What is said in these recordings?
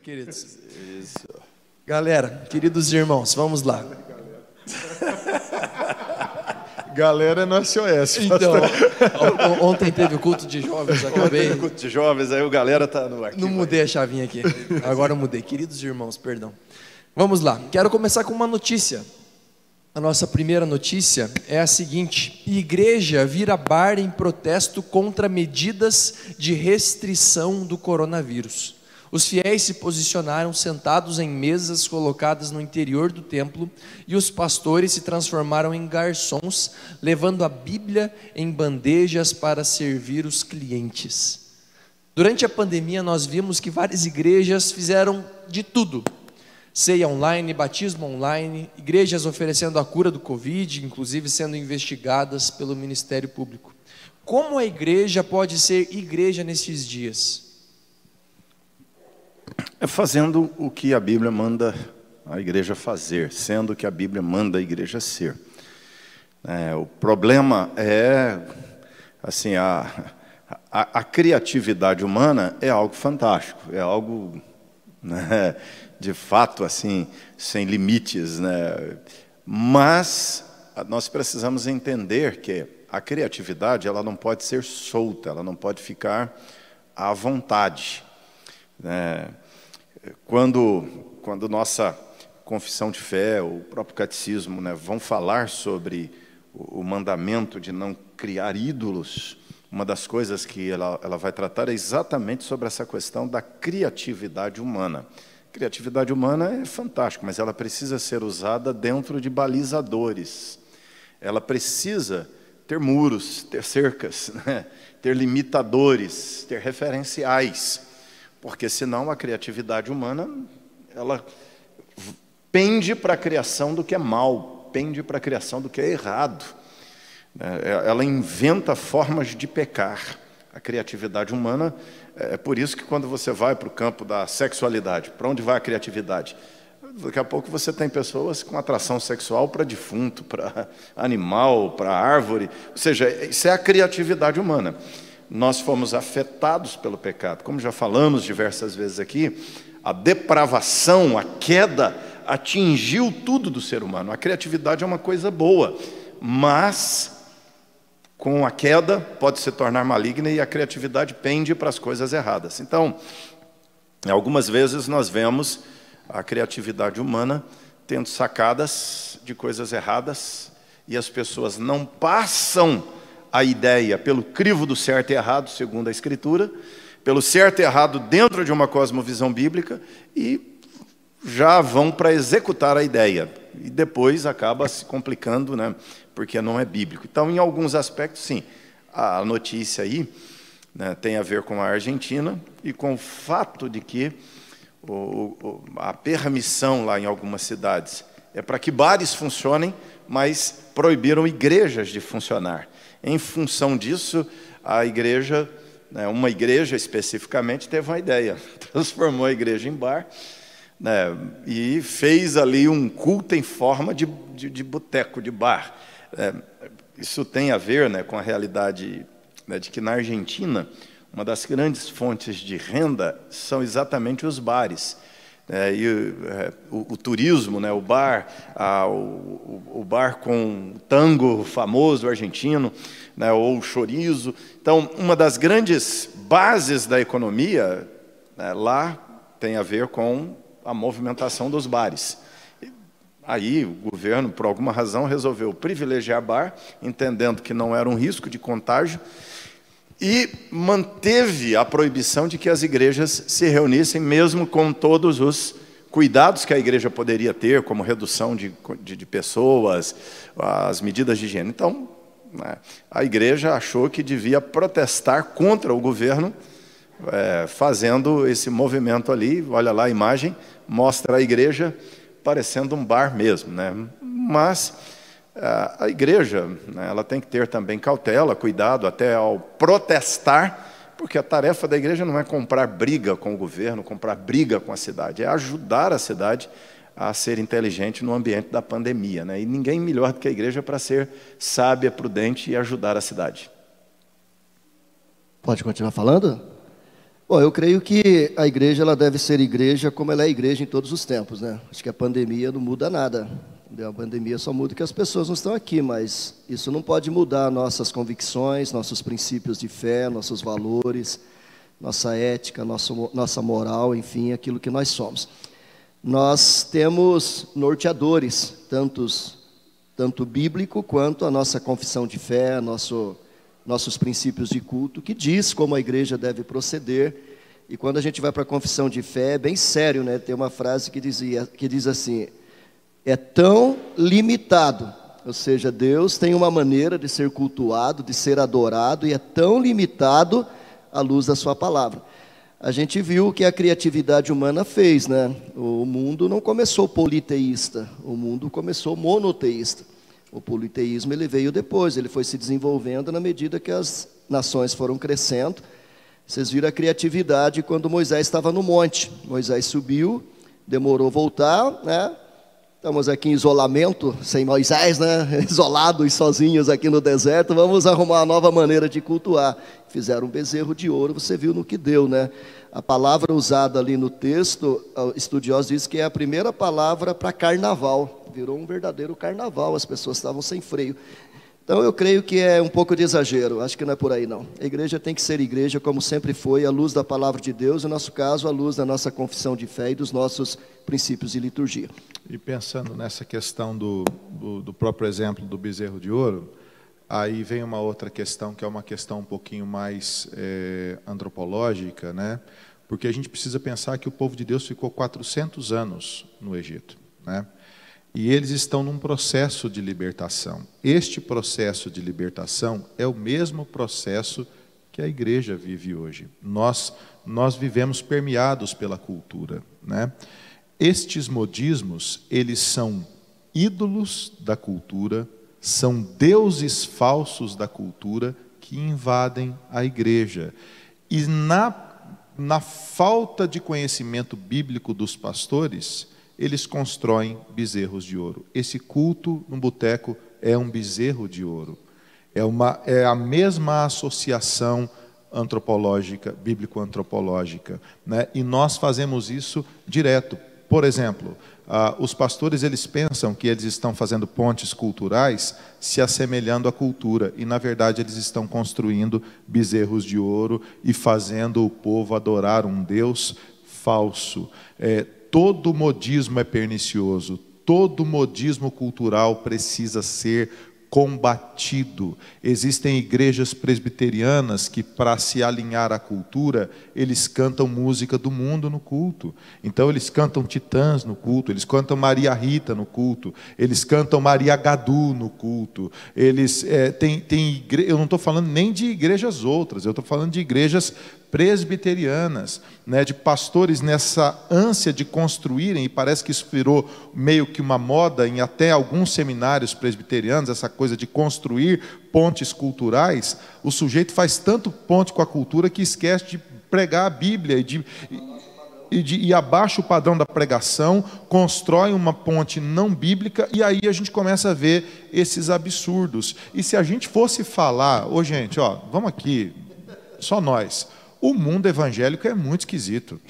queridos. Isso. Galera, queridos irmãos, vamos lá. Galera no SOS. Então, ontem teve o culto de jovens, acabei. Ontem culto de jovens, aí o galera tá no arquivo. Não mudei a chavinha aqui. Agora eu mudei. Queridos irmãos, perdão. Vamos lá. Quero começar com uma notícia. A nossa primeira notícia é a seguinte: igreja vira bar em protesto contra medidas de restrição do coronavírus. Os fiéis se posicionaram sentados em mesas colocadas no interior do templo e os pastores se transformaram em garçons, levando a Bíblia em bandejas para servir os clientes. Durante a pandemia nós vimos que várias igrejas fizeram de tudo: ceia online, batismo online, igrejas oferecendo a cura do Covid, inclusive sendo investigadas pelo Ministério Público. Como a igreja pode ser igreja nesses dias? É fazendo o que a Bíblia manda a igreja fazer, sendo o que a Bíblia manda a igreja ser. O problema é, assim, a criatividade humana é algo fantástico, é algo, né, de fato, assim, sem limites, né? Mas nós precisamos entender que a criatividade, ela não pode ser solta, ela não pode ficar à vontade, né? Quando nossa confissão de fé, o próprio catecismo, né, vão falar sobre o mandamento de não criar ídolos, uma das coisas que ela vai tratar é exatamente sobre essa questão da criatividade humana. Criatividade humana é fantástica, mas ela precisa ser usada dentro de balizadores. Ela precisa ter muros, ter cercas, né? Ter limitadores, ter referenciais, porque senão a criatividade humana, ela pende para a criação do que é mal, pende para a criação do que é errado. Ela inventa formas de pecar. A criatividade humana, é por isso que quando você vai para o campo da sexualidade, para onde vai a criatividade? Daqui a pouco você tem pessoas com atração sexual para defunto, para animal, para árvore. Ou seja, isso é a criatividade humana. Nós fomos afetados pelo pecado. Como já falamos diversas vezes aqui, a depravação, a queda, atingiu tudo do ser humano. A criatividade é uma coisa boa, mas com a queda pode se tornar maligna e a criatividade pende para as coisas erradas. Então, algumas vezes nós vemos a criatividade humana tendo sacadas de coisas erradas e as pessoas não passam a ideia pelo crivo do certo e errado, segundo a Escritura, pelo certo e errado dentro de uma cosmovisão bíblica e já vão para executar a ideia. E depois acaba se complicando, né, porque não é bíblico. Então, em alguns aspectos, sim, a notícia aí, né, tem a ver com a Argentina e com o fato de que a permissão lá em algumas cidades é para que bares funcionem, mas proibiram igrejas de funcionar. Em função disso, a igreja, né, uma igreja especificamente, teve uma ideia, transformou a igreja em bar, né, e fez ali um culto em forma de boteco, de bar. Isso tem a ver, né, com a realidade, né, de que na Argentina, uma das grandes fontes de renda são exatamente os bares. O turismo, né, o bar com tango famoso argentino, né, ou o chorizo. Então, uma das grandes bases da economia, né, lá tem a ver com a movimentação dos bares. Aí o governo, por alguma razão, resolveu privilegiar bar, entendendo que não era um risco de contágio, e manteve a proibição de que as igrejas se reunissem, mesmo com todos os cuidados que a igreja poderia ter, como redução de pessoas, as medidas de higiene. Então, né, a igreja achou que devia protestar contra o governo, fazendo esse movimento ali. Olha lá a imagem, mostra a igreja parecendo um bar mesmo, né? Mas a igreja, né, ela tem que ter também cautela, cuidado até ao protestar, porque a tarefa da igreja não é comprar briga com o governo, comprar briga com a cidade, é ajudar a cidade a ser inteligente no ambiente da pandemia, né? E ninguém melhor do que a igreja para ser sábia, prudente e ajudar a cidade. Pode continuar falando? Bom, eu creio que a igreja ela deve ser igreja como ela é igreja em todos os tempos, né? Acho que a pandemia não muda nada. A pandemia só muda que as pessoas não estão aqui, mas isso não pode mudar nossas convicções, nossos princípios de fé, nossos valores, nossa ética, nossa moral, enfim, aquilo que nós somos. Nós temos norteadores, tanto bíblico quanto a nossa confissão de fé, nossos princípios de culto, que diz como a igreja deve proceder. E quando a gente vai para a confissão de fé, é bem sério, né? Tem uma frase que diz assim: é tão limitado, ou seja, Deus tem uma maneira de ser cultuado, de ser adorado, e é tão limitado à luz da sua palavra. A gente viu o que a criatividade humana fez, né? O mundo não começou politeísta, o mundo começou monoteísta. O politeísmo ele veio depois, ele foi se desenvolvendo na medida que as nações foram crescendo. Vocês viram a criatividade quando Moisés estava no monte. Moisés subiu, demorou a voltar, né? Estamos aqui em isolamento, sem Moisés, né? Isolados, sozinhos aqui no deserto. Vamos arrumar uma nova maneira de cultuar. Fizeram um bezerro de ouro, você viu no que deu, né? A palavra usada ali no texto, estudiosos dizem que é a primeira palavra para carnaval. Virou um verdadeiro carnaval, as pessoas estavam sem freio. Então eu creio que é um pouco de exagero, acho que não é por aí não. A igreja tem que ser igreja como sempre foi, à luz da palavra de Deus, no nosso caso, à luz da nossa confissão de fé e dos nossos princípios de liturgia. E pensando nessa questão do próprio exemplo do bezerro de ouro, aí vem uma outra questão, que é uma questão um pouquinho mais antropológica, né? Porque a gente precisa pensar que o povo de Deus ficou 400 anos no Egito, né? E eles estão num processo de libertação. Este processo de libertação é o mesmo processo que a igreja vive hoje. Nós vivemos permeados pela cultura, né? Estes modismos, eles são ídolos da cultura, são deuses falsos da cultura que invadem a igreja. E na falta de conhecimento bíblico dos pastores, eles constroem bezerros de ouro. Esse culto no boteco é um bezerro de ouro. É a mesma associação antropológica, bíblico-antropológica, né? E nós fazemos isso direto. Por exemplo, os pastores eles pensam que eles estão fazendo pontes culturais se assemelhando à cultura, e na verdade eles estão construindo bezerros de ouro e fazendo o povo adorar um Deus falso. Todo modismo é pernicioso, todo modismo cultural precisa ser combatido. Existem igrejas presbiterianas que, para se alinhar à cultura, eles cantam música do mundo no culto. Então eles cantam Titãs no culto, eles cantam Maria Rita no culto, eles cantam Maria Gadu no culto. Eles eu não estou falando nem de igrejas outras, eu estou falando de igrejas presbiterianas, né, de pastores nessa ânsia de construírem, e parece que isso virou meio que uma moda em até alguns seminários presbiterianos, essa coisa de construir pontes culturais. O sujeito faz tanto ponte com a cultura que esquece de pregar a Bíblia e abaixa o padrão da pregação, constrói uma ponte não bíblica, e aí a gente começa a ver esses absurdos. E se a gente fosse falar, gente, vamos aqui, só nós. O mundo evangélico é muito esquisito.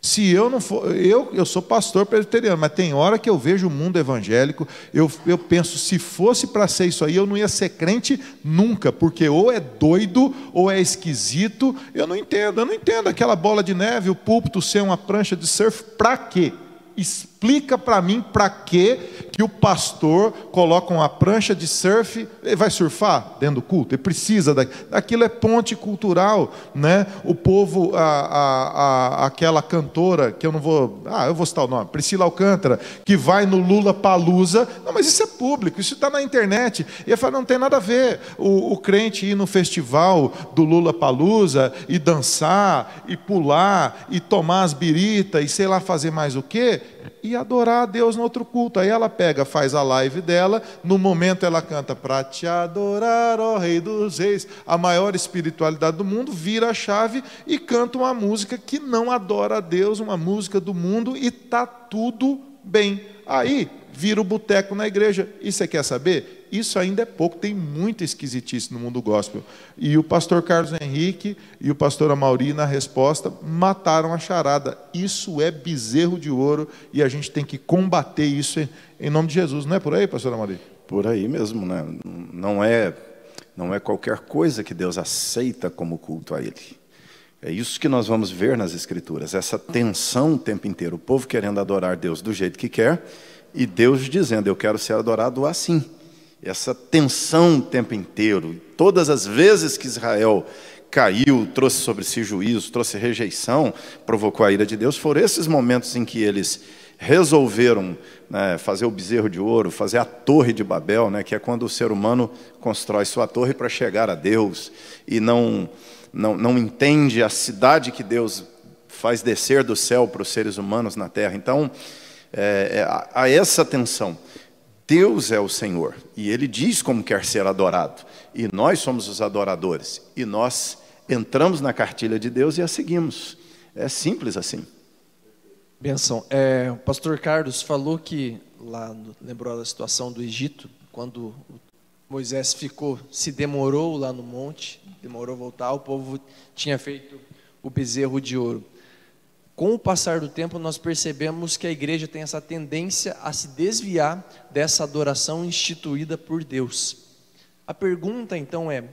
Se eu não for, eu sou pastor presbiteriano, mas tem hora que eu vejo o mundo evangélico, eu penso, se fosse para ser isso aí, eu não ia ser crente nunca, porque ou é doido, ou é esquisito. Eu não entendo aquela bola de neve, o púlpito ser uma prancha de surf, para quê? Explica para mim para que o pastor coloca uma prancha de surf. Ele vai surfar dentro do culto? Ele precisa daquilo. É ponte cultural, né? O povo, aquela cantora que eu vou citar o nome, Priscila Alcântara, que vai no Lollapalooza. Não, mas isso é público, isso está na internet. E ele fala, não tem nada a ver o crente ir no festival do Lollapalooza e dançar e pular e tomar as biritas e sei lá fazer mais o quê, e adorar a Deus no outro culto. Aí ela faz a live dela, no momento ela canta "Pra te adorar, ó Rei dos Reis", a maior espiritualidade do mundo, vira a chave e canta uma música que não adora a Deus, uma música do mundo, e está tudo bem. Aí vira o boteco na igreja. E você quer saber? Isso ainda é pouco, tem muita esquisitice no mundo gospel. E o pastor Carlos Henrique e o pastor Amauri, na resposta, mataram a charada. Isso é bezerro de ouro e a gente tem que combater isso em nome de Jesus. Não é por aí, pastor Amauri? Por aí mesmo, né? Não é qualquer coisa que Deus aceita como culto a Ele. É isso que nós vamos ver nas Escrituras, essa tensão o tempo inteiro, o povo querendo adorar Deus do jeito que quer, e Deus dizendo, eu quero ser adorado assim. Essa tensão o tempo inteiro, todas as vezes que Israel caiu, trouxe sobre si juízo, trouxe rejeição, provocou a ira de Deus, foram esses momentos em que eles resolveram, né, fazer o bezerro de ouro, fazer a torre de Babel, né, que é quando o ser humano constrói sua torre para chegar a Deus, e não entende a cidade que Deus faz descer do céu para os seres humanos na terra. Então, há essa tensão. Deus é o Senhor, e Ele diz como quer ser adorado, e nós somos os adoradores, e nós entramos na cartilha de Deus e a seguimos. É simples assim. Benção. O pastor Carlos falou que, lembrou da situação do Egito, quando Moisés se demorou lá no monte, demorou a voltar, o povo tinha feito o bezerro de ouro. Com o passar do tempo, nós percebemos que a igreja tem essa tendência a se desviar dessa adoração instituída por Deus. A pergunta, então, é: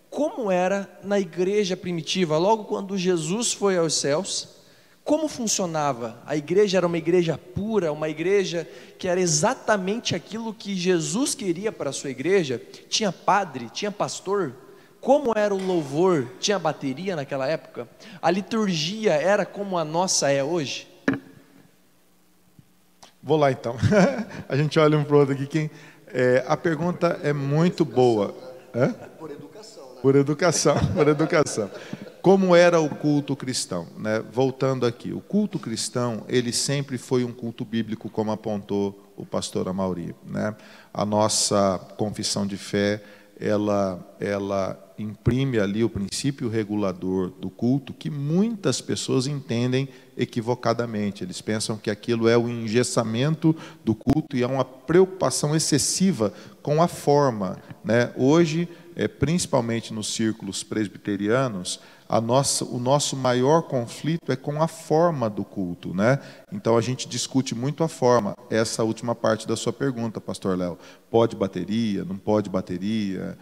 como era na igreja primitiva, logo quando Jesus foi aos céus? Como funcionava? A igreja era uma igreja pura, uma igreja que era exatamente aquilo que Jesus queria para a sua igreja? Tinha padre, tinha pastor? Como era o louvor? Tinha bateria naquela época? A liturgia era como a nossa é hoje? Vou lá então. A gente olha um para o outro aqui. A pergunta é muito boa. Por educação, né? Por educação. Como era o culto cristão, né? Voltando aqui, o culto cristão, ele sempre foi um culto bíblico, como apontou o pastor Amauri, né? A nossa confissão de fé, ela imprime ali o princípio regulador do culto, que muitas pessoas entendem equivocadamente. Eles pensam que aquilo é o engessamento do culto e é uma preocupação excessiva com a forma, né? Hoje, principalmente nos círculos presbiterianos, o nosso maior conflito é com a forma do culto, né? Então a gente discute muito a forma. Essa última parte da sua pergunta, pastor Léo. Pode bateria, não pode bateria,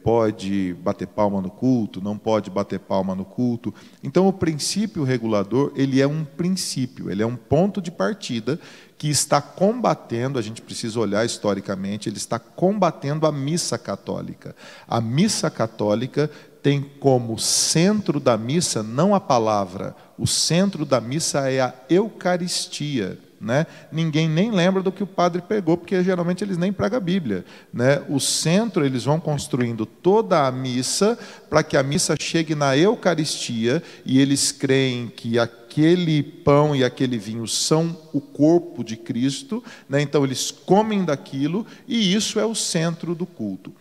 pode bater palma no culto, não pode bater palma no culto. Então o princípio regulador, ele é um princípio, ele é um ponto de partida que está combatendo, a gente precisa olhar historicamente, ele está combatendo a missa católica. A missa católica tem como centro da missa não a palavra, o centro da missa é a Eucaristia, né? Ninguém nem lembra do que o padre pregou, porque geralmente eles nem pregam a Bíblia, né? O centro, eles vão construindo toda a missa para que a missa chegue na Eucaristia, e eles creem que aquele pão e aquele vinho são o corpo de Cristo, né? Então eles comem daquilo, e isso é o centro do culto.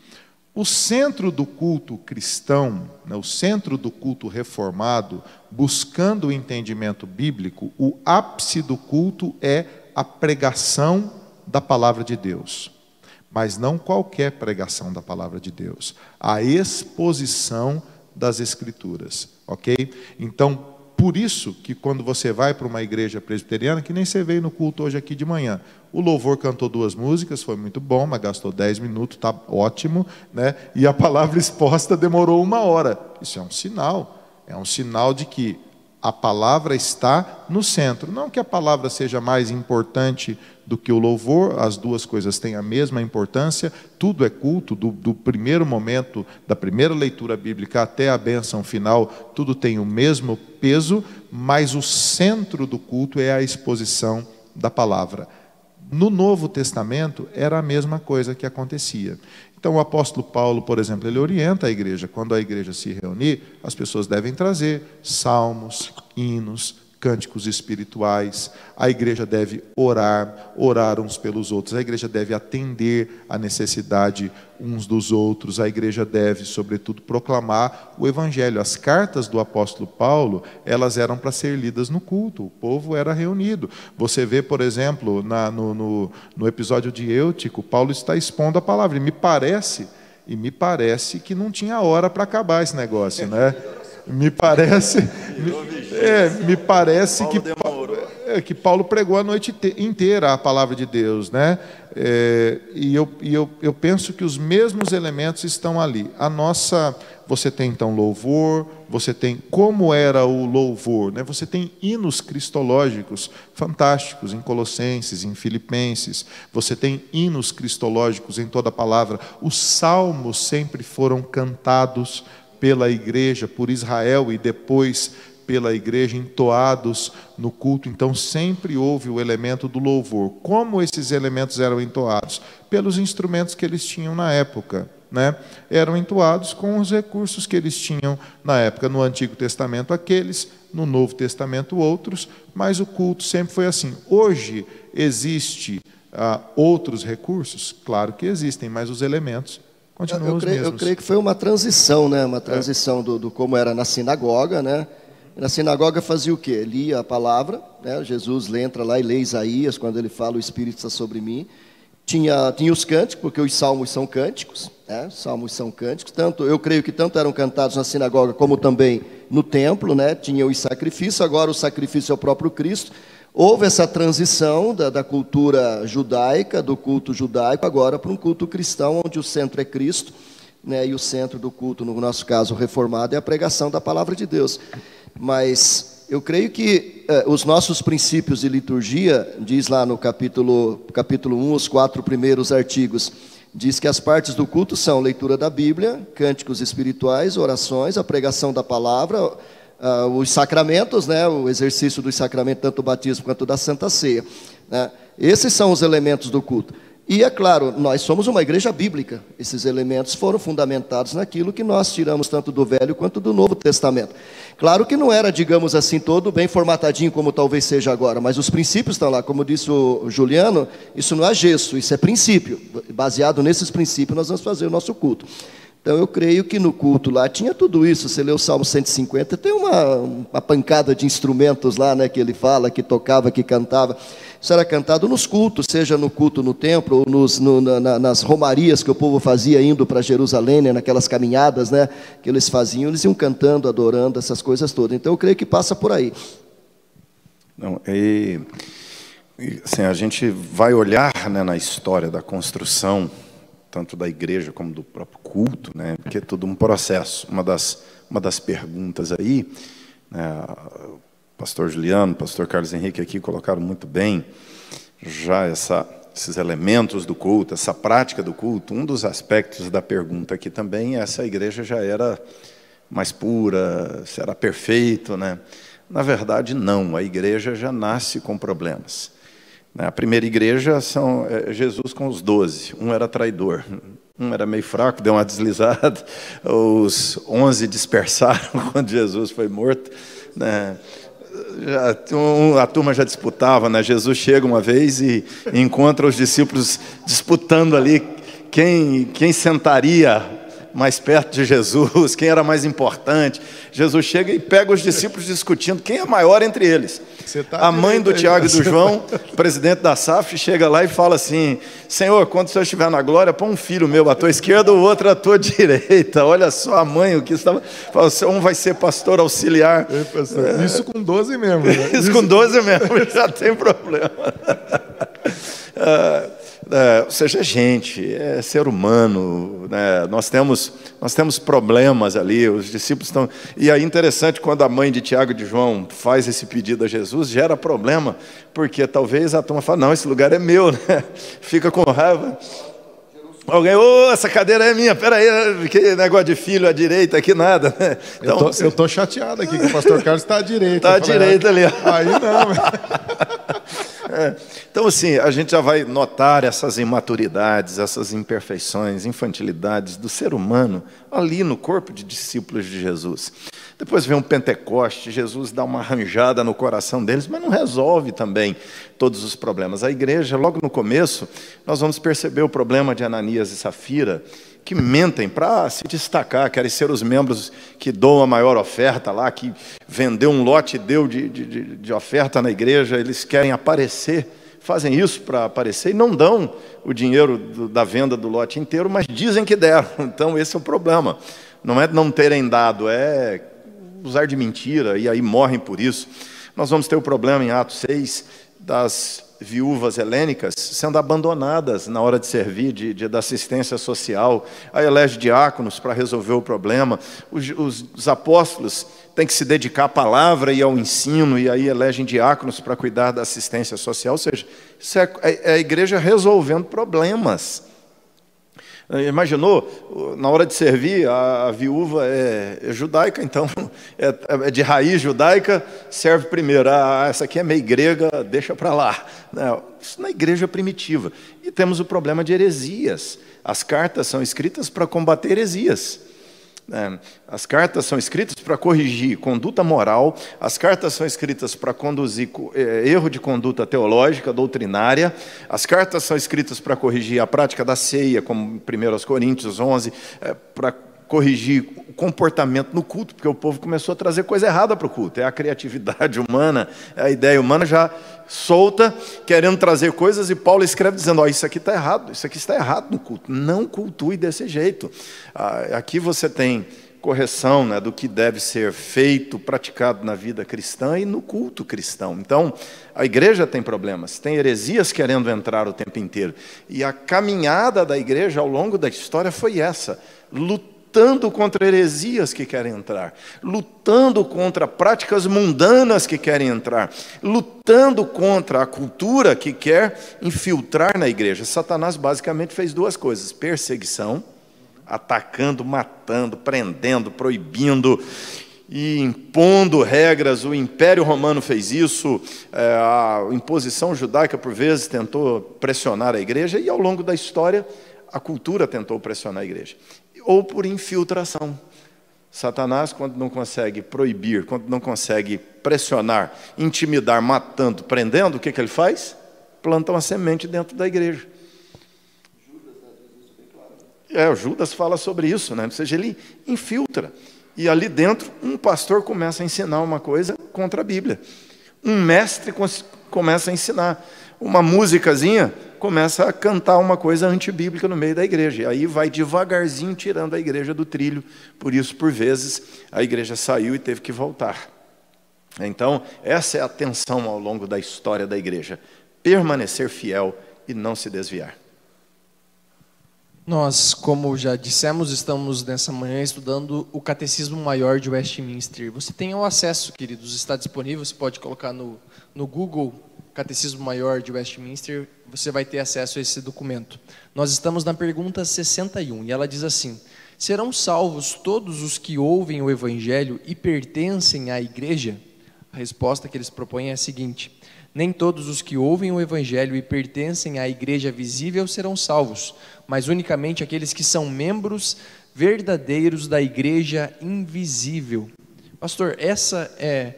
O centro do culto cristão, né, o centro do culto reformado, buscando o entendimento bíblico, o ápice do culto é a pregação da palavra de Deus. Mas não qualquer pregação da palavra de Deus, a exposição das Escrituras, ok? Então, por isso que quando você vai para uma igreja presbiteriana, que nem você veio no culto hoje aqui de manhã, o louvor cantou 2 músicas, foi muito bom, mas gastou 10 minutos, está ótimo, né? E a palavra exposta demorou 1 hora. Isso é um sinal de que a palavra está no centro. Não que a palavra seja mais importante do que o louvor, as duas coisas têm a mesma importância, tudo é culto, do primeiro momento, da primeira leitura bíblica até a bênção final, tudo tem o mesmo peso, mas o centro do culto é a exposição da palavra. No Novo Testamento era a mesma coisa que acontecia. Então o apóstolo Paulo, por exemplo, ele orienta a igreja, quando a igreja se reunir, as pessoas devem trazer salmos, hinos, cânticos espirituais, a igreja deve orar uns pelos outros, a igreja deve atender a necessidade uns dos outros, a igreja deve, sobretudo, proclamar o evangelho. As cartas do apóstolo Paulo, elas eram para ser lidas no culto, o povo era reunido. Você vê, por exemplo, no episódio de Eutico, Paulo está expondo a palavra, e me parece que não tinha hora para acabar esse negócio, né? Me parece que Paulo pregou a noite inteira a palavra de Deus, né? E eu penso que os mesmos elementos estão ali. Você tem então louvor, você tem como era o louvor, né? Você tem hinos cristológicos fantásticos em Colossenses, em Filipenses. Você tem hinos cristológicos em toda a palavra. Os salmos sempre foram cantados pela igreja, por Israel e depois pela igreja, entoados no culto. Então sempre houve o elemento do louvor. Como esses elementos eram entoados? Pelos instrumentos que eles tinham na época, né? Eram entoados com os recursos que eles tinham na época. No Antigo Testamento aqueles, no Novo Testamento outros, mas o culto sempre foi assim. Hoje existe outros recursos? Claro que existem, mas os elementos continuam os mesmos. Eu creio que foi uma transição, né? Uma transição do como era na sinagoga, né? Na sinagoga fazia o quê? Lia a palavra, né? Jesus entra lá e lê Isaías, quando ele fala, o Espírito está sobre mim. Tinha os cânticos, porque os salmos são cânticos, né? Salmos são cânticos. Eu creio que tanto eram cantados na sinagoga, como também no templo, né? Tinha os sacrifícios, agora o sacrifício é o próprio Cristo. Houve essa transição da cultura judaica, do culto judaico, agora para um culto cristão, onde o centro é Cristo, né? E o centro do culto, no nosso caso reformado, é a pregação da palavra de Deus. Mas eu creio que os nossos princípios de liturgia, diz lá no capítulo 1, os 4 primeiros artigos, diz que as partes do culto são leitura da Bíblia, cânticos espirituais, orações, a pregação da palavra, os sacramentos, né, o exercício dos sacramentos, tanto do batismo quanto da Santa Ceia, né? Esses são os elementos do culto. E é claro, nós somos uma igreja bíblica. Esses elementos foram fundamentados naquilo que nós tiramos tanto do Velho quanto do Novo Testamento. Claro que não era, digamos assim, todo bem formatadinho como talvez seja agora, mas os princípios estão lá. Como disse o Juliano, isso não é gesso, isso é princípio. Baseado nesses princípios nós vamos fazer o nosso culto. Então eu creio que no culto lá tinha tudo isso. Você lê o Salmo 150, tem uma pancada de instrumentos lá, né, que ele fala, que tocava, que cantava. Isso era cantado nos cultos, seja no culto no templo, ou nas romarias que o povo fazia indo para Jerusalém, né, naquelas caminhadas, né, que eles faziam, eles iam cantando, adorando, essas coisas todas. Então eu creio que passa por aí. Não, assim, a gente vai olhar, né, na história da construção, tanto da igreja como do próprio culto, né, porque é tudo um processo. Uma das perguntas aí, né, pastor Juliano, pastor Carlos Henrique aqui colocaram muito bem já esses elementos do culto, essa prática do culto. Um dos aspectos da pergunta aqui também é se a igreja já era mais pura, se era perfeito, né? Na verdade, não. A igreja já nasce com problemas. A primeira igreja é Jesus com os 12. Um era traidor, um era meio fraco, deu uma deslizada. Os 11 dispersaram quando Jesus foi morto, né? A turma já disputava, né? Jesus chega uma vez e encontra os discípulos disputando ali quem sentaria mais perto de Jesus, quem era mais importante. Jesus chega e pega os discípulos discutindo quem é maior entre eles. A mãe do Tiago e do João, presidente da SAF, chega lá e fala assim: Senhor, quando o Senhor estiver na glória, põe um filho meu à tua esquerda, o outro à tua direita. Olha só a mãe, o que estava. Um vai ser pastor auxiliar. Isso com 12 membros, né? Isso com 12 membros, já tem problema. Ou seja, gente, é ser humano, né? Nós temos problemas ali, os discípulos estão... E aí interessante, quando a mãe de Tiago e de João faz esse pedido a Jesus, gera problema, porque talvez a turma fala: não, esse lugar é meu, né? Fica com raiva. Alguém, essa cadeira é minha, peraí, que negócio de filho à direita aqui, nada, né? Então, eu tô chateado aqui que o pastor Carlos está à direita. Está à direita ali. Aí não. Então, assim, a gente já vai notar essas imaturidades, essas imperfeições, infantilidades do ser humano ali no corpo de discípulos de Jesus. Depois vem um Pentecoste, Jesus dá uma arranjada no coração deles, mas não resolve também todos os problemas. A igreja, logo no começo, nós vamos perceber o problema de Ananias e Safira, que mentem para se destacar, querem ser os membros que doam a maior oferta lá, que vendeu um lote e deu de oferta na igreja, eles querem aparecer, fazem isso para aparecer e não dão o dinheiro da venda do lote inteiro, mas dizem que deram. Então esse é o problema. Não é não terem dado, é usar de mentira e aí morrem por isso. Nós vamos ter o problema em Atos 6 das viúvas helênicas sendo abandonadas na hora de servir, da assistência social. Aí elege diáconos para resolver o problema. Os apóstolos têm que se dedicar à palavra e ao ensino, e aí elegem diáconos para cuidar da assistência social. Ou seja, isso é a igreja resolvendo problemas. Imaginou, na hora de servir, a viúva é judaica, então é de raiz judaica, serve primeiro. Essa aqui é meio grega, deixa para lá. Isso na igreja primitiva. E temos o problema de heresias. As cartas são escritas para combater heresias. As cartas são escritas para corrigir conduta moral, as cartas são escritas para conduzir erro de conduta teológica, doutrinária, as cartas são escritas para corrigir a prática da ceia, como 1 Coríntios 11, para corrigir o comportamento no culto, porque o povo começou a trazer coisa errada para o culto. É a criatividade humana, é a ideia humana já solta, querendo trazer coisas, e Paulo escreve dizendo, isso aqui está errado, isso aqui está errado no culto, não cultue desse jeito. Aqui você tem correção, né, do que deve ser feito, praticado na vida cristã e no culto cristão. Então, a igreja tem problemas, tem heresias querendo entrar o tempo inteiro, e a caminhada da igreja ao longo da história foi essa, lutando contra heresias que querem entrar, lutando contra práticas mundanas que querem entrar, lutando contra a cultura que quer infiltrar na igreja. Satanás basicamente fez duas coisas: perseguição, atacando, matando, prendendo, proibindo e impondo regras. O Império Romano fez isso, a imposição judaica por vezes tentou pressionar a igreja, e ao longo da história a cultura tentou pressionar a igreja. Ou por infiltração. Satanás, quando não consegue proibir, quando não consegue pressionar, intimidar, matando, prendendo, o que ele faz? Planta uma semente dentro da igreja. O Judas fala sobre isso, né? Ou seja, ele infiltra. E ali dentro, um pastor começa a ensinar uma coisa contra a Bíblia. Um mestre começa a ensinar. Uma musicazinha começa a cantar uma coisa antibíblica no meio da igreja. E aí vai devagarzinho tirando a igreja do trilho. Por isso, por vezes, a igreja saiu e teve que voltar. Então, essa é a tensão ao longo da história da igreja. Permanecer fiel e não se desviar. Nós, como já dissemos, estamos nessa manhã estudando o Catecismo Maior de Westminster. Você tem o acesso, queridos, está disponível, você pode colocar no Google Catecismo Maior de Westminster, você vai ter acesso a esse documento. Nós estamos na pergunta 61, e ela diz assim: serão salvos todos os que ouvem o Evangelho e pertencem à igreja? A resposta que eles propõem é a seguinte: nem todos os que ouvem o Evangelho e pertencem à igreja visível serão salvos, mas unicamente aqueles que são membros verdadeiros da igreja invisível. Pastor, essa é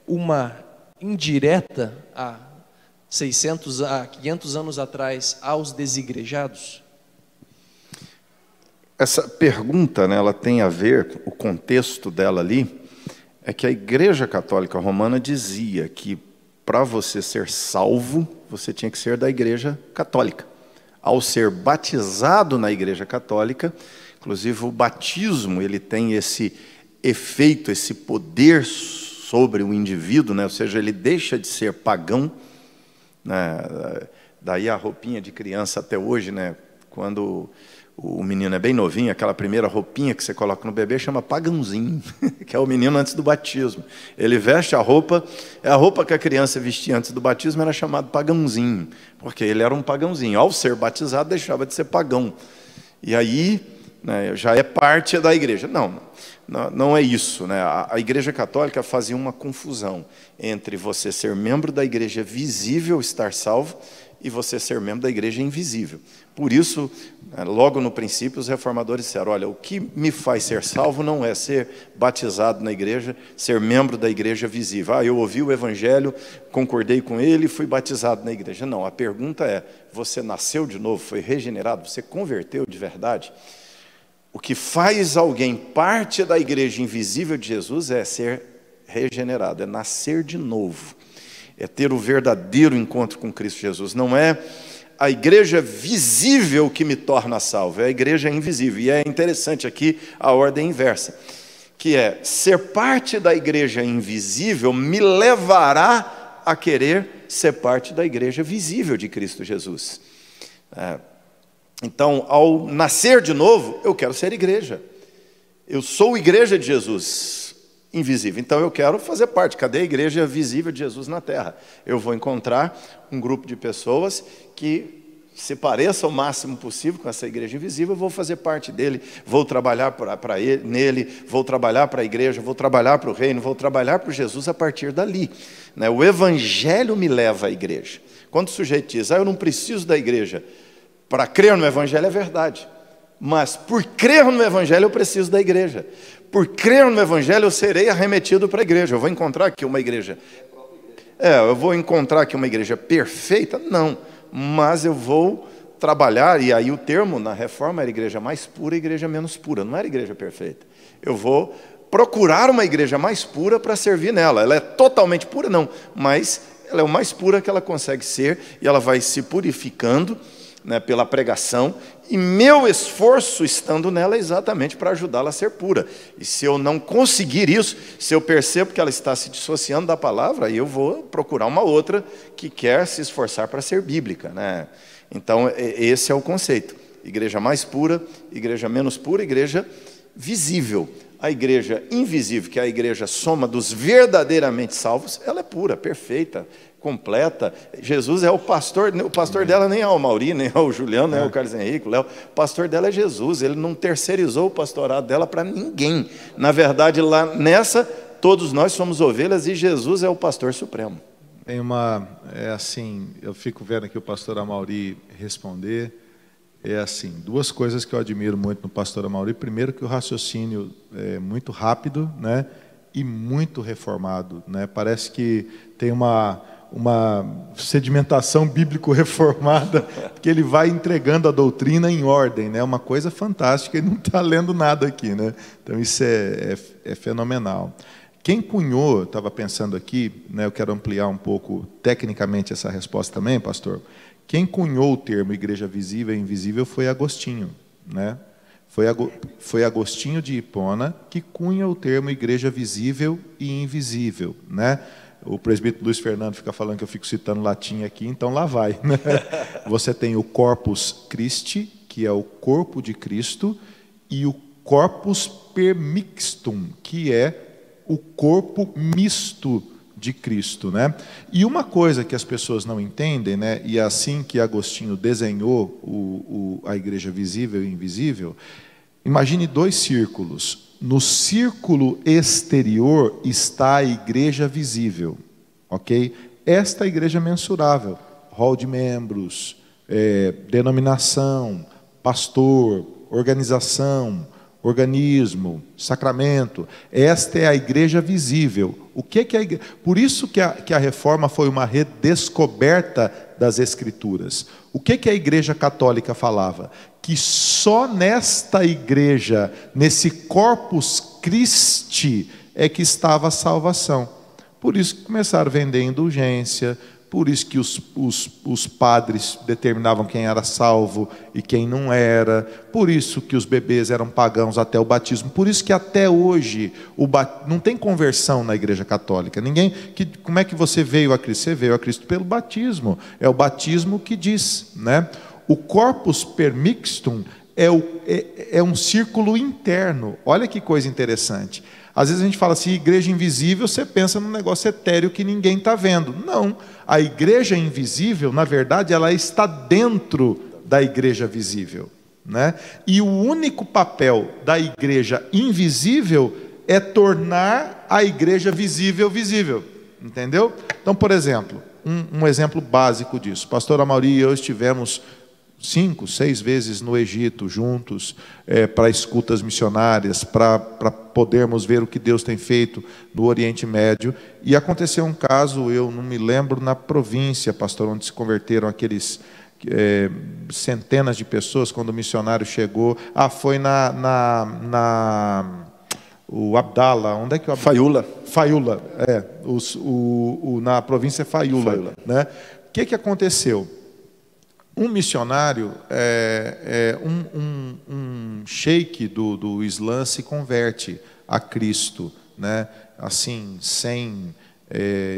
uma indireta a 500 anos atrás aos desigrejados? Essa pergunta, né, ela tem a ver, o contexto dela ali, é que a Igreja Católica Romana dizia que para você ser salvo, você tinha que ser da Igreja Católica. Ao ser batizado na Igreja Católica, inclusive o batismo, ele tem esse efeito, esse poder sobre o indivíduo, né? Ou seja, ele deixa de ser pagão, né? Daí a roupinha de criança até hoje, né? Quando o menino é bem novinho, aquela primeira roupinha que você coloca no bebê chama pagãozinho, que é o menino antes do batismo. Ele veste a roupa, é a roupa que a criança vestia antes do batismo, era chamado pagãozinho, porque ele era um pagãozinho. Ao ser batizado, deixava de ser pagão. E aí, né, já é parte da igreja. Não é isso, né? A Igreja Católica fazia uma confusão entre você ser membro da igreja visível, estar salvo, e você ser membro da igreja invisível. Por isso, logo no princípio, os reformadores disseram, olha, o que me faz ser salvo não é ser batizado na igreja, ser membro da igreja visível. Eu ouvi o evangelho, concordei com ele e fui batizado na igreja. Não, a pergunta é, você nasceu de novo, foi regenerado, você converteu de verdade? O que faz alguém parte da igreja invisível de Jesus é ser regenerado, é nascer de novo, é ter o verdadeiro encontro com Cristo Jesus. Não é a igreja visível que me torna salvo, é a igreja invisível. E é interessante aqui a ordem inversa, que é, ser parte da igreja invisível me levará a querer ser parte da igreja visível de Cristo Jesus. Então, ao nascer de novo, eu quero ser igreja. Eu sou igreja de Jesus invisível, então eu quero fazer parte. Cadê a igreja visível de Jesus na terra? Eu vou encontrar um grupo de pessoas que se pareça o máximo possível com essa igreja invisível, eu vou fazer parte dele, vou trabalhar para ele, nele, vou trabalhar para a igreja, vou trabalhar para o reino, vou trabalhar para Jesus a partir dali. O evangelho me leva à igreja. Quando o sujeito diz, eu não preciso da igreja para crer no evangelho, é verdade. Mas por crer no evangelho eu preciso da igreja. Por crer no evangelho eu serei arremetido para a igreja. Eu vou encontrar aqui uma igreja. Eu vou encontrar aqui uma igreja perfeita? Não. Mas eu vou trabalhar, e aí o termo na reforma era igreja mais pura e igreja menos pura. Não era igreja perfeita. Eu vou procurar uma igreja mais pura para servir nela. Ela é totalmente pura? Não. Mas ela é o mais pura que ela consegue ser, e ela vai se purificando, pela pregação, e meu esforço estando nela é exatamente para ajudá-la a ser pura. E se eu não conseguir isso, se eu percebo que ela está se dissociando da palavra, aí eu vou procurar uma outra que quer se esforçar para ser bíblica, Então esse é o conceito: igreja mais pura, igreja menos pura, igreja visível. A igreja invisível, que é a igreja soma dos verdadeiramente salvos, ela é pura, perfeita, completa. Jesus é o pastor dela nem é o Mauri, nem é o Juliano, nem é o Carlos Henrique, o Léo. O pastor dela é Jesus, ele não terceirizou o pastorado dela para ninguém. Na verdade, lá nessa, todos nós somos ovelhas e Jesus é o pastor supremo. Tem eu fico vendo aqui o pastor Amauri responder. Duas coisas que eu admiro muito no pastor Amauri. Primeiro, que o raciocínio é muito rápido, e muito reformado, Parece que tem uma sedimentação bíblico-reformada, que ele vai entregando a doutrina em ordem, Uma coisa fantástica, ele não está lendo nada aqui, Então isso é fenomenal. Quem cunhou, estava pensando aqui, eu quero ampliar um pouco tecnicamente essa resposta também, pastor. Quem cunhou o termo igreja visível e invisível foi Agostinho, Foi Agostinho de Hipona que cunha o termo igreja visível e invisível, O presbítero Luiz Fernando fica falando que eu fico citando latim aqui, então lá vai, Você tem o Corpus Christi, que é o corpo de Cristo, e o Corpus Permixtum, que é o corpo misto de Cristo, E uma coisa que as pessoas não entendem, e é assim que Agostinho desenhou a igreja visível e invisível. Imagine dois círculos. No círculo exterior está a igreja visível, ok? Esta é a igreja mensurável, hall de membros, denominação, pastor, organização, organismo, sacramento. Esta é a igreja visível. O que é a igreja? Por isso que a reforma foi uma redescoberta das Escrituras. O que a igreja católica falava? Que só nesta igreja, nesse Corpus Christi, é que estava a salvação. Por isso que começaram a vender indulgência, por isso que os padres determinavam quem era salvo e quem não era, por isso que os bebês eram pagãos até o batismo, por isso que até hoje não tem conversão na igreja católica. Como é que você veio a Cristo? Você veio a Cristo pelo batismo, é o batismo que diz, O Corpus Permixtum é um círculo interno. Olha que coisa interessante. Às vezes a gente fala assim, igreja invisível, você pensa num negócio etéreo que ninguém está vendo. Não, a igreja invisível, na verdade, ela está dentro da igreja visível, E o único papel da igreja invisível é tornar a igreja visível visível, entendeu? Então, por exemplo, um exemplo básico disso. Pastor Amaury e eu estivemos 5, 6 vezes no Egito juntos, para escutas missionárias, para podermos ver o que Deus tem feito no Oriente Médio. E aconteceu um caso, eu não me lembro, na província, pastor, onde se converteram aqueles centenas de pessoas quando o missionário chegou. Foi o Abdala, onde é que o Faiula. Faiula, na província Faiula. Né? O que aconteceu? Um missionário, um sheik do Islã se converte a Cristo, né? Assim, sem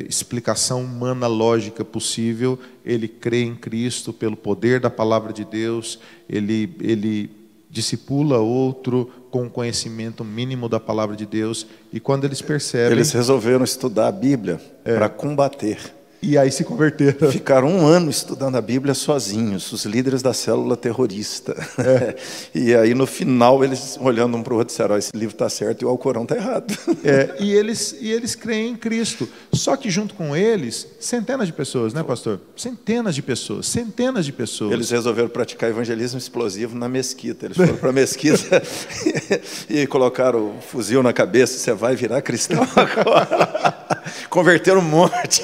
explicação humana lógica possível, ele crê em Cristo pelo poder da palavra de Deus, ele discipula outro com o conhecimento mínimo da palavra de Deus, e quando eles percebem... Eles resolveram estudar a Bíblia para combater. E aí se converteram. Ficaram 1 ano estudando a Bíblia sozinhos, os líderes da célula terrorista. E aí no final eles, olhando um para o outro, disseram: esse livro está certo e o Alcorão está errado. E eles creem em Cristo. Só que junto com eles, centenas de pessoas, né, pastor? Centenas de pessoas. Eles resolveram praticar evangelismo explosivo na mesquita. Eles foram para a mesquita e colocaram o fuzil na cabeça: você vai virar cristão agora. Converteram um monte.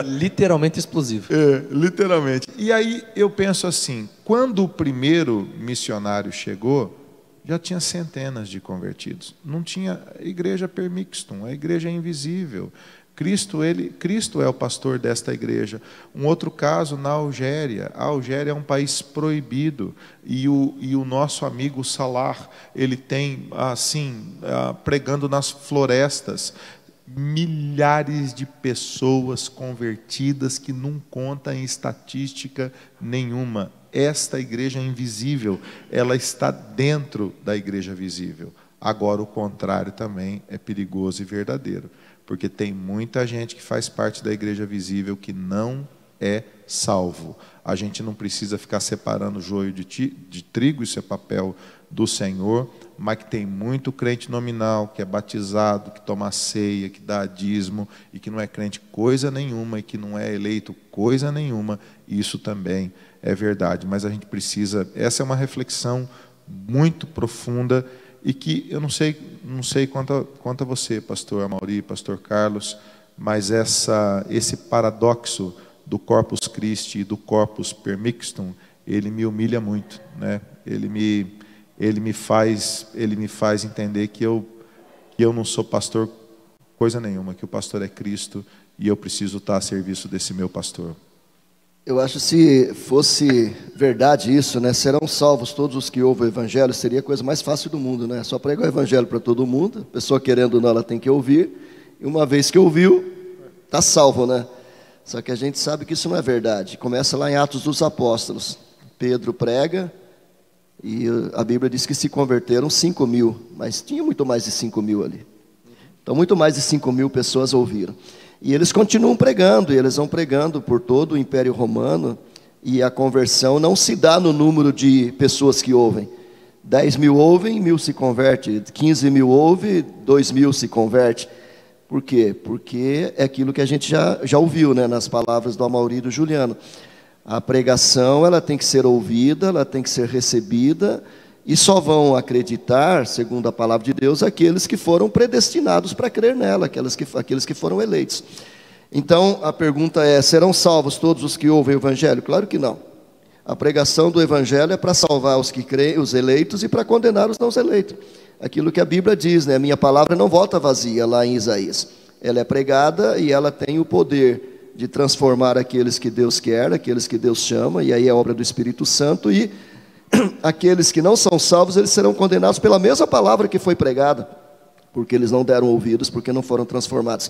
Literalmente explosivo. Literalmente. E aí eu penso assim, quando o primeiro missionário chegou, já tinha centenas de convertidos. Não tinha igreja permixtum, a igreja é invisível. Cristo é o pastor desta igreja. Um outro caso na Algéria. A Algéria é um país proibido, e o nosso amigo Salah, ele tem, assim, pregando nas florestas, milhares de pessoas convertidas que não conta em estatística nenhuma. Esta igreja invisível, ela está dentro da igreja visível. Agora, o contrário também é perigoso e verdadeiro, porque tem muita gente que faz parte da igreja visível que não é salvo. A gente não precisa ficar separando joio de trigo, isso é papel do Senhor, mas que tem muito crente nominal, que é batizado, que toma ceia, que dá dízimo, e que não é crente coisa nenhuma, e que não é eleito coisa nenhuma. Isso também é verdade, mas a gente precisa... Essa é uma reflexão muito profunda, e que eu não sei quanto a você, pastor Amaury, pastor Carlos, mas esse paradoxo do Corpus Christi e do Corpus Permixtum, ele me humilha muito, né? Ele me faz entender que eu não sou pastor coisa nenhuma, que o pastor é Cristo e eu preciso estar a serviço desse meu pastor. Eu acho que se fosse verdade isso, né, serão salvos todos os que ouvem o evangelho, seria a coisa mais fácil do mundo, né? Só pregar o evangelho para todo mundo, a pessoa querendo ou não, ela tem que ouvir, e uma vez que ouviu, está salvo, né? Só que a gente sabe que isso não é verdade. Começa lá em Atos dos Apóstolos. Pedro prega, e a Bíblia diz que se converteram 5.000, mas tinha muito mais de 5.000 ali. Então, muito mais de 5.000 pessoas ouviram. E eles continuam pregando, e eles vão pregando por todo o Império Romano, e a conversão não se dá no número de pessoas que ouvem. 10.000 ouvem, 1.000 se converte, 15.000 ouvem, 2.000 se converte. Por quê? Porque é aquilo que a gente já ouviu, né, nas palavras do Amaury e do Juliano. A pregação, ela tem que ser ouvida, ela tem que ser recebida, e só vão acreditar, segundo a palavra de Deus, aqueles que foram predestinados para crer nela, aqueles que foram eleitos. Então, a pergunta é: serão salvos todos os que ouvem o evangelho? Claro que não. A pregação do evangelho é para salvar os que creem, os eleitos, e para condenar os não eleitos. Aquilo que a Bíblia diz, né? A minha palavra não volta vazia, lá em Isaías. Ela é pregada e ela tem o poder de transformar aqueles que Deus quer, aqueles que Deus chama, e aí é obra do Espírito Santo, e aqueles que não são salvos, eles serão condenados pela mesma palavra que foi pregada, porque eles não deram ouvidos, porque não foram transformados.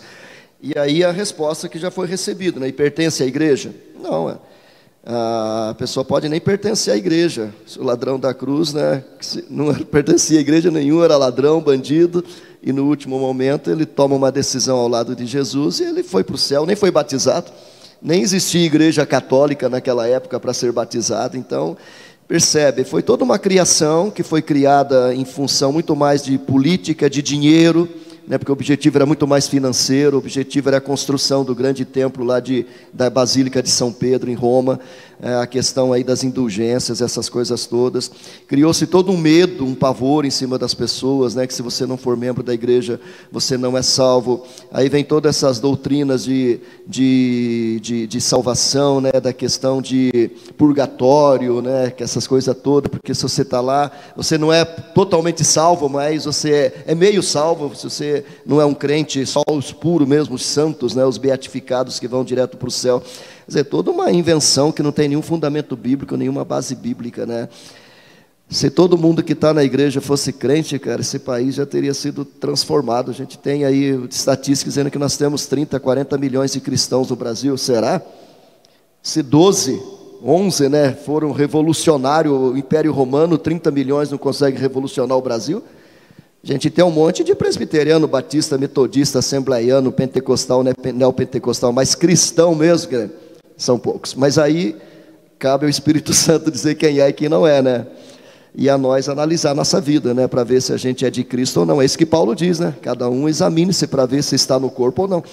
E aí a resposta que já foi recebida, né? E pertence à igreja? Não, a pessoa pode nem pertencer à igreja. O ladrão da cruz, né, não pertencia à igreja nenhuma, era ladrão, bandido, e no último momento ele toma uma decisão ao lado de Jesus e ele foi para o céu, nem foi batizado, nem existia igreja católica naquela época para ser batizado. Então, percebe, foi toda uma criação que foi criada em função muito mais de política, de dinheiro, né, porque o objetivo era muito mais financeiro, o objetivo era a construção do grande templo lá da Basílica de São Pedro, em Roma, a questão aí das indulgências, essas coisas todas. Criou-se todo um medo, um pavor em cima das pessoas, né, que se você não for membro da igreja, você não é salvo. Aí vem todas essas doutrinas de salvação, né, da questão de purgatório, né, que essas coisas todas, porque se você está lá, você não é totalmente salvo, mas você é meio salvo, se você não é um crente, só os puros mesmo, os santos, né, os beatificados que vão direto para o céu. Quer dizer, toda uma invenção que não tem nenhum fundamento bíblico, nenhuma base bíblica, né? Se todo mundo que está na igreja fosse crente, cara, esse país já teria sido transformado. A gente tem aí estatísticas dizendo que nós temos 30, 40 milhões de cristãos no Brasil, será? Se 11, né, foram revolucionários, o Império Romano, 30 milhões não conseguem revolucionar o Brasil. A gente tem um monte de presbiteriano, batista, metodista, assembleiano, pentecostal, neopentecostal, mas cristão mesmo, que são poucos. Mas aí cabe ao Espírito Santo dizer quem é e quem não é, né? E a nós analisar a nossa vida, né, para ver se a gente é de Cristo ou não. É isso que Paulo diz, né? Cada um examine-se para ver se está no corpo ou não.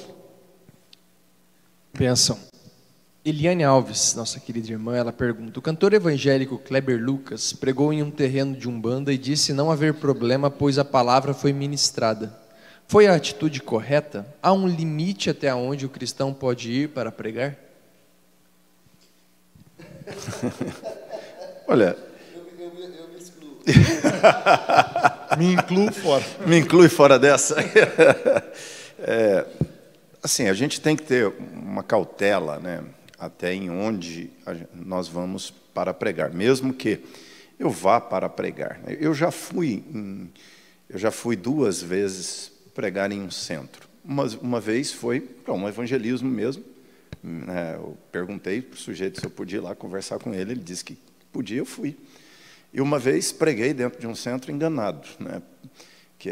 Bênção. Eliane Alves, nossa querida irmã, ela pergunta: o cantor evangélico Kleber Lucas pregou em um terreno de Umbanda e disse não haver problema, pois a palavra foi ministrada. Foi a atitude correta? Há um limite até onde o cristão pode ir para pregar? Olha, eu me excluo. Me incluo fora. Me inclui fora dessa. Assim, a gente tem que ter uma cautela, né, até em onde nós vamos para pregar, mesmo que eu vá para pregar. Eu já fui 2 vezes pregar em um centro. Uma vez foi para um evangelismo mesmo. Eu perguntei para o sujeito se eu podia ir lá conversar com ele, ele disse que podia, eu fui. E uma vez preguei dentro de um centro enganado, né, que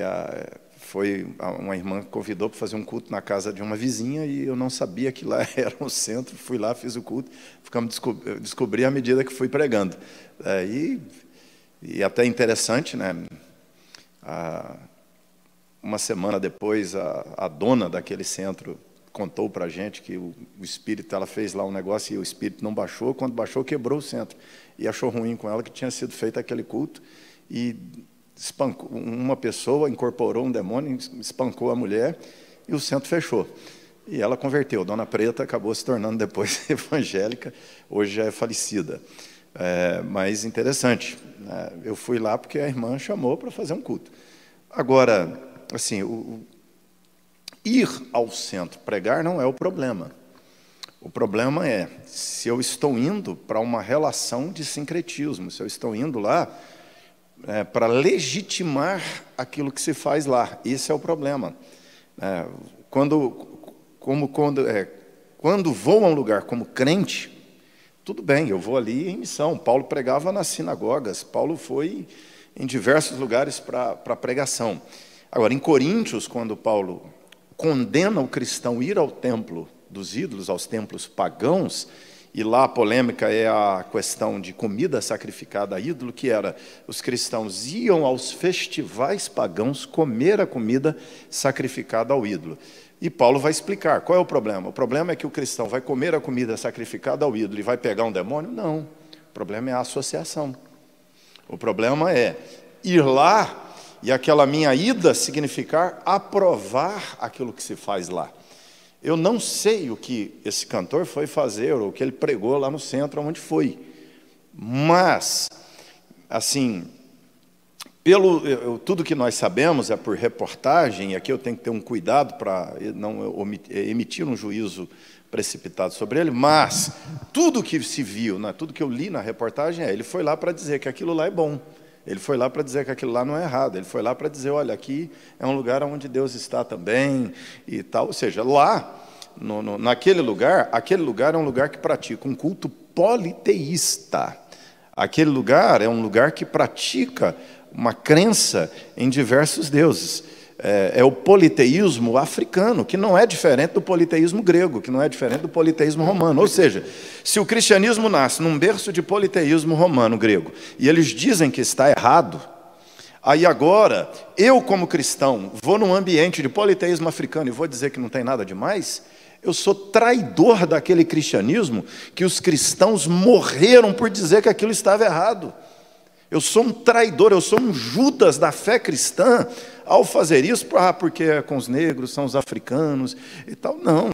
foi uma irmã que convidou para fazer um culto na casa de uma vizinha e eu não sabia que lá era um centro. Fui lá, fiz o culto, descobri à medida que fui pregando. E até interessante, né? Uma semana depois, a dona daquele centro contou para a gente que o espírito, ela fez lá um negócio e o espírito não baixou. Quando baixou, quebrou o centro. E achou ruim com ela que tinha sido feito aquele culto e espancou, uma pessoa incorporou um demônio, espancou a mulher e o centro fechou. E ela converteu. Dona Preta acabou se tornando depois evangélica, hoje já é falecida. Mas interessante, né? Eu fui lá porque a irmã chamou para fazer um culto. Agora, assim, ir ao centro pregar não é o problema. O problema é se eu estou indo para uma relação de sincretismo, se eu estou indo lá para legitimar aquilo que se faz lá. Esse é o problema. Quando vou a um lugar como crente, tudo bem, eu vou ali em missão. Paulo pregava nas sinagogas, Paulo foi em diversos lugares para pregação. Agora, em Coríntios, quando Paulo condena o cristão ir ao templo dos ídolos, aos templos pagãos, e lá a polêmica é a questão de comida sacrificada a ídolo, que era, os cristãos iam aos festivais pagãos comer a comida sacrificada ao ídolo. E Paulo vai explicar, qual é o problema? O problema é que o cristão vai comer a comida sacrificada ao ídolo e vai pegar um demônio? Não, o problema é a associação. O problema é ir lá e aquela minha ida significar aprovar aquilo que se faz lá. Eu não sei o que esse cantor foi fazer, ou o que ele pregou lá no centro, onde foi. Mas, assim, tudo que nós sabemos é por reportagem, e aqui eu tenho que ter um cuidado para não emitir um juízo precipitado sobre ele, mas tudo que se viu, né, tudo que eu li na reportagem ele foi lá para dizer que aquilo lá é bom. Ele foi lá para dizer que aquilo lá não é errado. Ele foi lá para dizer, olha, aqui é um lugar onde Deus está também e tal. Ou seja, lá, naquele lugar é um lugar que pratica um culto politeísta. Aquele lugar é um lugar que pratica uma crença em diversos deuses. É o politeísmo africano, que não é diferente do politeísmo grego, que não é diferente do politeísmo romano. Ou seja, se o cristianismo nasce num berço de politeísmo romano, grego, e eles dizem que está errado, Aí agora, eu como cristão, vou num ambiente de politeísmo africano e vou dizer que não tem nada demais? Eu sou traidor daquele cristianismo que os cristãos morreram por dizer que aquilo estava errado. Eu sou um traidor, eu sou um Judas da fé cristã ao fazer isso, porque é com os negros, são os africanos e tal. Não,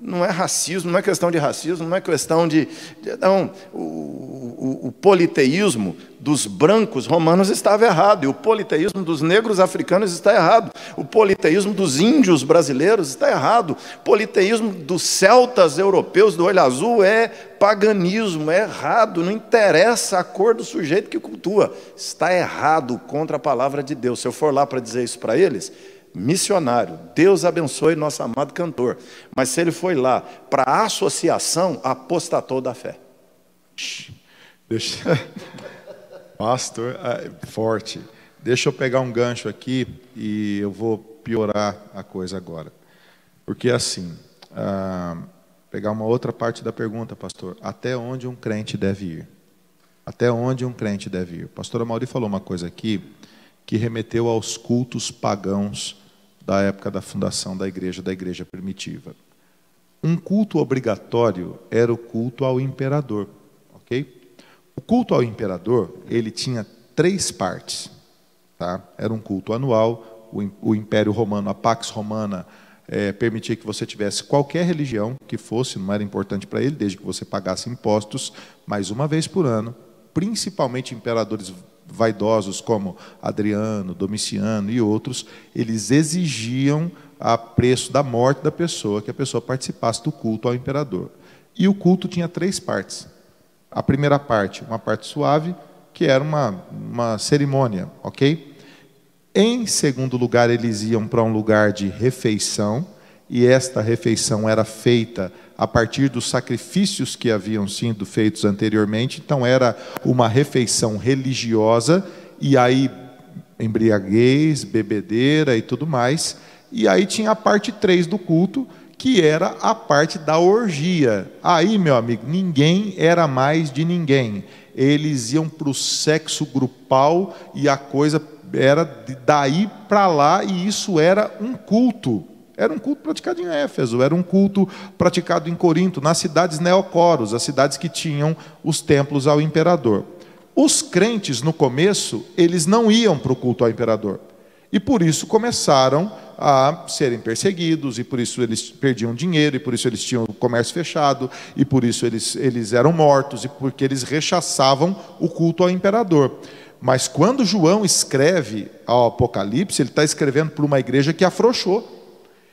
não é racismo, não é questão de racismo, não é questão de não, o politeísmo dos brancos romanos estava errado, e o politeísmo dos negros africanos está errado, o politeísmo dos índios brasileiros está errado, o politeísmo dos celtas europeus do olho azul é paganismo, é errado, não interessa a cor do sujeito que cultua, está errado contra a palavra de Deus. Se eu for lá para dizer isso para eles, missionário, Deus abençoe nosso amado cantor, mas se ele foi lá para a associação, apostatou da fé. Deixa... Pastor, forte. Deixa eu pegar um gancho aqui e eu vou piorar a coisa agora. Porque assim, pegar uma outra parte da pergunta, pastor. Até onde um crente deve ir? Até onde um crente deve ir? O pastor Amaury falou uma coisa aqui que remeteu aos cultos pagãos da época da fundação da igreja primitiva. Um culto obrigatório era o culto ao imperador, ok? O culto ao imperador, ele tinha 3 partes, tá? Era um culto anual, o Império Romano, a Pax Romana, permitia que você tivesse qualquer religião que fosse, não era importante para ele, desde que você pagasse impostos, mas uma vez por ano, principalmente imperadores vaidosos como Adriano, Domiciano e outros, eles exigiam a preço da morte da pessoa, que a pessoa participasse do culto ao imperador. E o culto tinha 3 partes. A primeira parte, uma parte suave, que era uma cerimônia, ok? Em segundo lugar, eles iam para um lugar de refeição, e esta refeição era feita a partir dos sacrifícios que haviam sido feitos anteriormente, então era uma refeição religiosa, e aí embriaguez, bebedeira e tudo mais, e aí tinha a parte 3 do culto, que era a parte da orgia. Aí, meu amigo, ninguém era mais de ninguém. Eles iam para o sexo grupal e a coisa era daí para lá, e isso era um culto. Era um culto praticado em Éfeso, era um culto praticado em Corinto, nas cidades neocoros, as cidades que tinham os templos ao imperador. Os crentes, no começo, eles não iam para o culto ao imperador. E por isso começaram a serem perseguidos, e por isso eles perdiam dinheiro, e por isso eles tinham o comércio fechado, e por isso eles eram mortos, e porque eles rechaçavam o culto ao imperador. Mas quando João escreve ao Apocalipse, ele está escrevendo para uma igreja que afrouxou.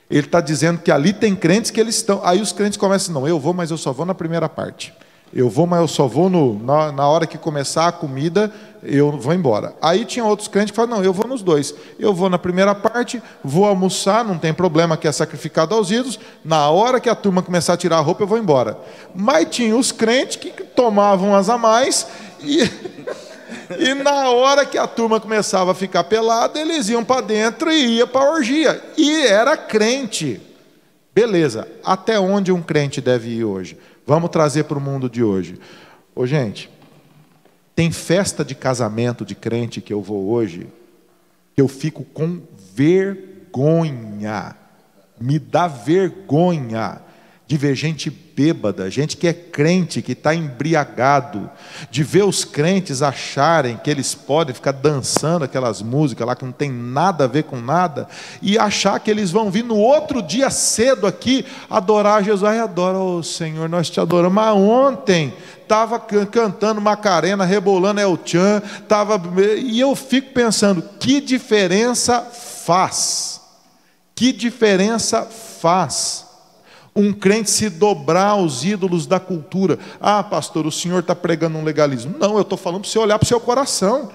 Ele está dizendo que ali tem crentes que eles estão... Aí os crentes começam, não, eu vou, mas eu só vou na primeira parte. Eu vou, mas eu só vou na hora que começar a comida, eu vou embora. Aí tinha outros crentes que falavam, não, eu vou nos 2. Eu vou na primeira parte, vou almoçar, não tem problema, que é sacrificado aos ídolos. Na hora que a turma começar a tirar a roupa, eu vou embora. Mas tinha os crentes que tomavam as a mais e na hora que a turma começava a ficar pelada, eles iam para dentro e iam para a orgia. E era crente. Beleza, até onde um crente deve ir hoje? Vamos trazer para o mundo de hoje. Ô, gente, tem festa de casamento de crente que eu vou hoje, que eu fico com vergonha. Me dá vergonha de ver gente bêbada, gente que é crente, que está embriagado, de ver os crentes acharem que eles podem ficar dançando aquelas músicas lá que não tem nada a ver com nada, e achar que eles vão vir no outro dia cedo aqui adorar Jesus. Ai, adora, ô Senhor, nós te adoramos. Mas ontem estava cantando Macarena, rebolando El Chan, e eu fico pensando, que diferença faz? Que diferença faz um crente se dobrar aos ídolos da cultura? Ah, pastor, o senhor está pregando um legalismo. Não, eu estou falando para você olhar para o seu coração,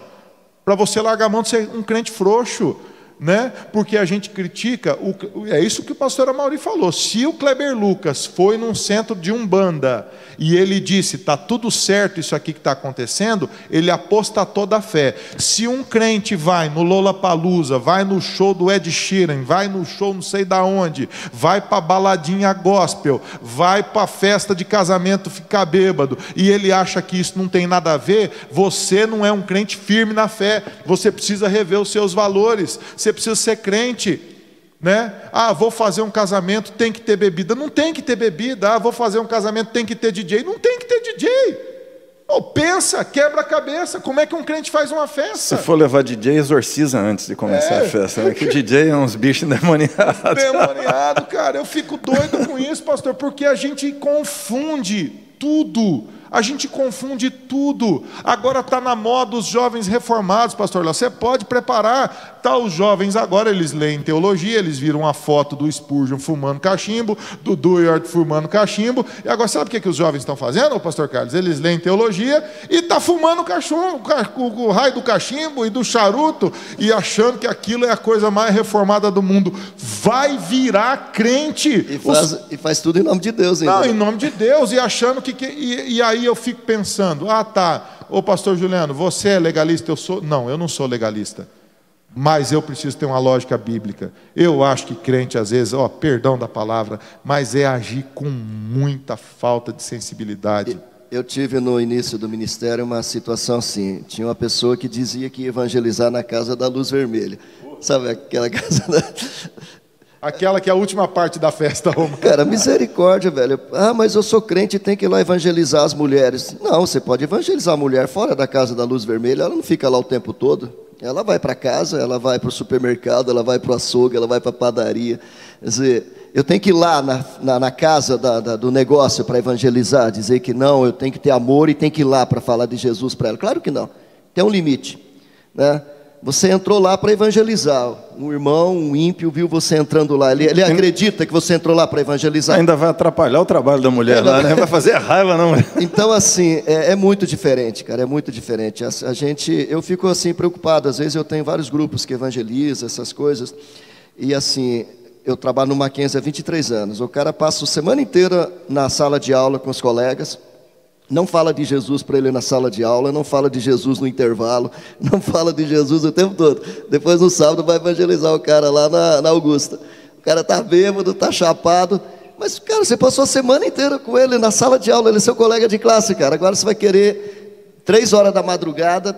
para você largar a mão de ser um crente frouxo. né? Porque a gente critica, é isso que o pastor Amaury falou, se o Kleber Lucas foi num centro de Umbanda, e ele disse, está tudo certo isso aqui que está acontecendo, ele apostatou da fé. Se um crente vai no Lollapalooza, vai no show do Ed Sheeran, vai no show não sei da onde, vai para baladinha gospel, vai para festa de casamento ficar bêbado, e ele acha que isso não tem nada a ver, você não é um crente firme na fé, você precisa rever os seus valores, você precisa ser crente, né? Ah, vou fazer um casamento, tem que ter bebida. Não tem que ter bebida. Ah, vou fazer um casamento, tem que ter DJ. Não tem que ter DJ. Oh, pensa, quebra a cabeça. Como é que um crente faz uma festa? Se for levar DJ, exorciza antes de começar a festa, né? Que DJ é uns bichos endemoniados. Endemoniado, cara. Eu fico doido com isso, pastor, porque a gente confunde tudo. A gente confunde tudo. Agora está na moda os jovens reformados, pastor Léo. Você pode preparar. Tá, os jovens agora, eles leem teologia, eles viram a foto do Spurgeon fumando cachimbo, do Dewey fumando cachimbo. E agora sabe o que os jovens estão fazendo, pastor Carlos? Eles leem teologia e estão fumando o raio do cachimbo e do charuto e achando que aquilo é a coisa mais reformada do mundo. Vai virar crente. E faz tudo em nome de Deus ainda. Não, em nome de Deus. E achando que... E aí eu fico pensando, ô pastor Juliano, você é legalista? Eu sou. Não, eu não sou legalista, mas eu preciso ter uma lógica bíblica. Eu acho que crente às vezes, perdão da palavra, mas é agir com muita falta de sensibilidade. Eu tive no início do ministério uma situação assim, tinha uma pessoa que dizia que ia evangelizar na casa da luz vermelha, sabe aquela casa Aquela que é a última parte da festa. Cara, misericórdia, velho. Ah, mas eu sou crente e tem que ir lá evangelizar as mulheres. Não, você pode evangelizar a mulher fora da casa da luz vermelha, ela não fica lá o tempo todo. Ela vai para casa, ela vai para o supermercado, ela vai para o açougue, ela vai para a padaria. Quer dizer, eu tenho que ir lá na casa do negócio para evangelizar, dizer que não, eu tenho que ter amor e tenho que ir lá para falar de Jesus para ela. Claro que não, tem um limite, né? Você entrou lá para evangelizar. Um irmão, um ímpio, viu você entrando lá. Ele acredita que você entrou lá para evangelizar. Ainda vai atrapalhar o trabalho da mulher lá, né? Vai fazer raiva, não. Então, assim, é muito diferente, cara. É muito diferente. Eu fico assim preocupado. Às vezes eu tenho vários grupos que evangelizam essas coisas. E assim, eu trabalho no Mackenzie há 23 anos. O cara passa a semana inteira na sala de aula com os colegas. Não fala de Jesus para ele na sala de aula, não fala de Jesus no intervalo, não fala de Jesus o tempo todo. Depois no sábado vai evangelizar o cara lá na Augusta. O cara está bêbado, está chapado, mas cara, você passou a semana inteira com ele na sala de aula, ele é seu colega de classe, cara. Agora você vai querer 3 horas da madrugada,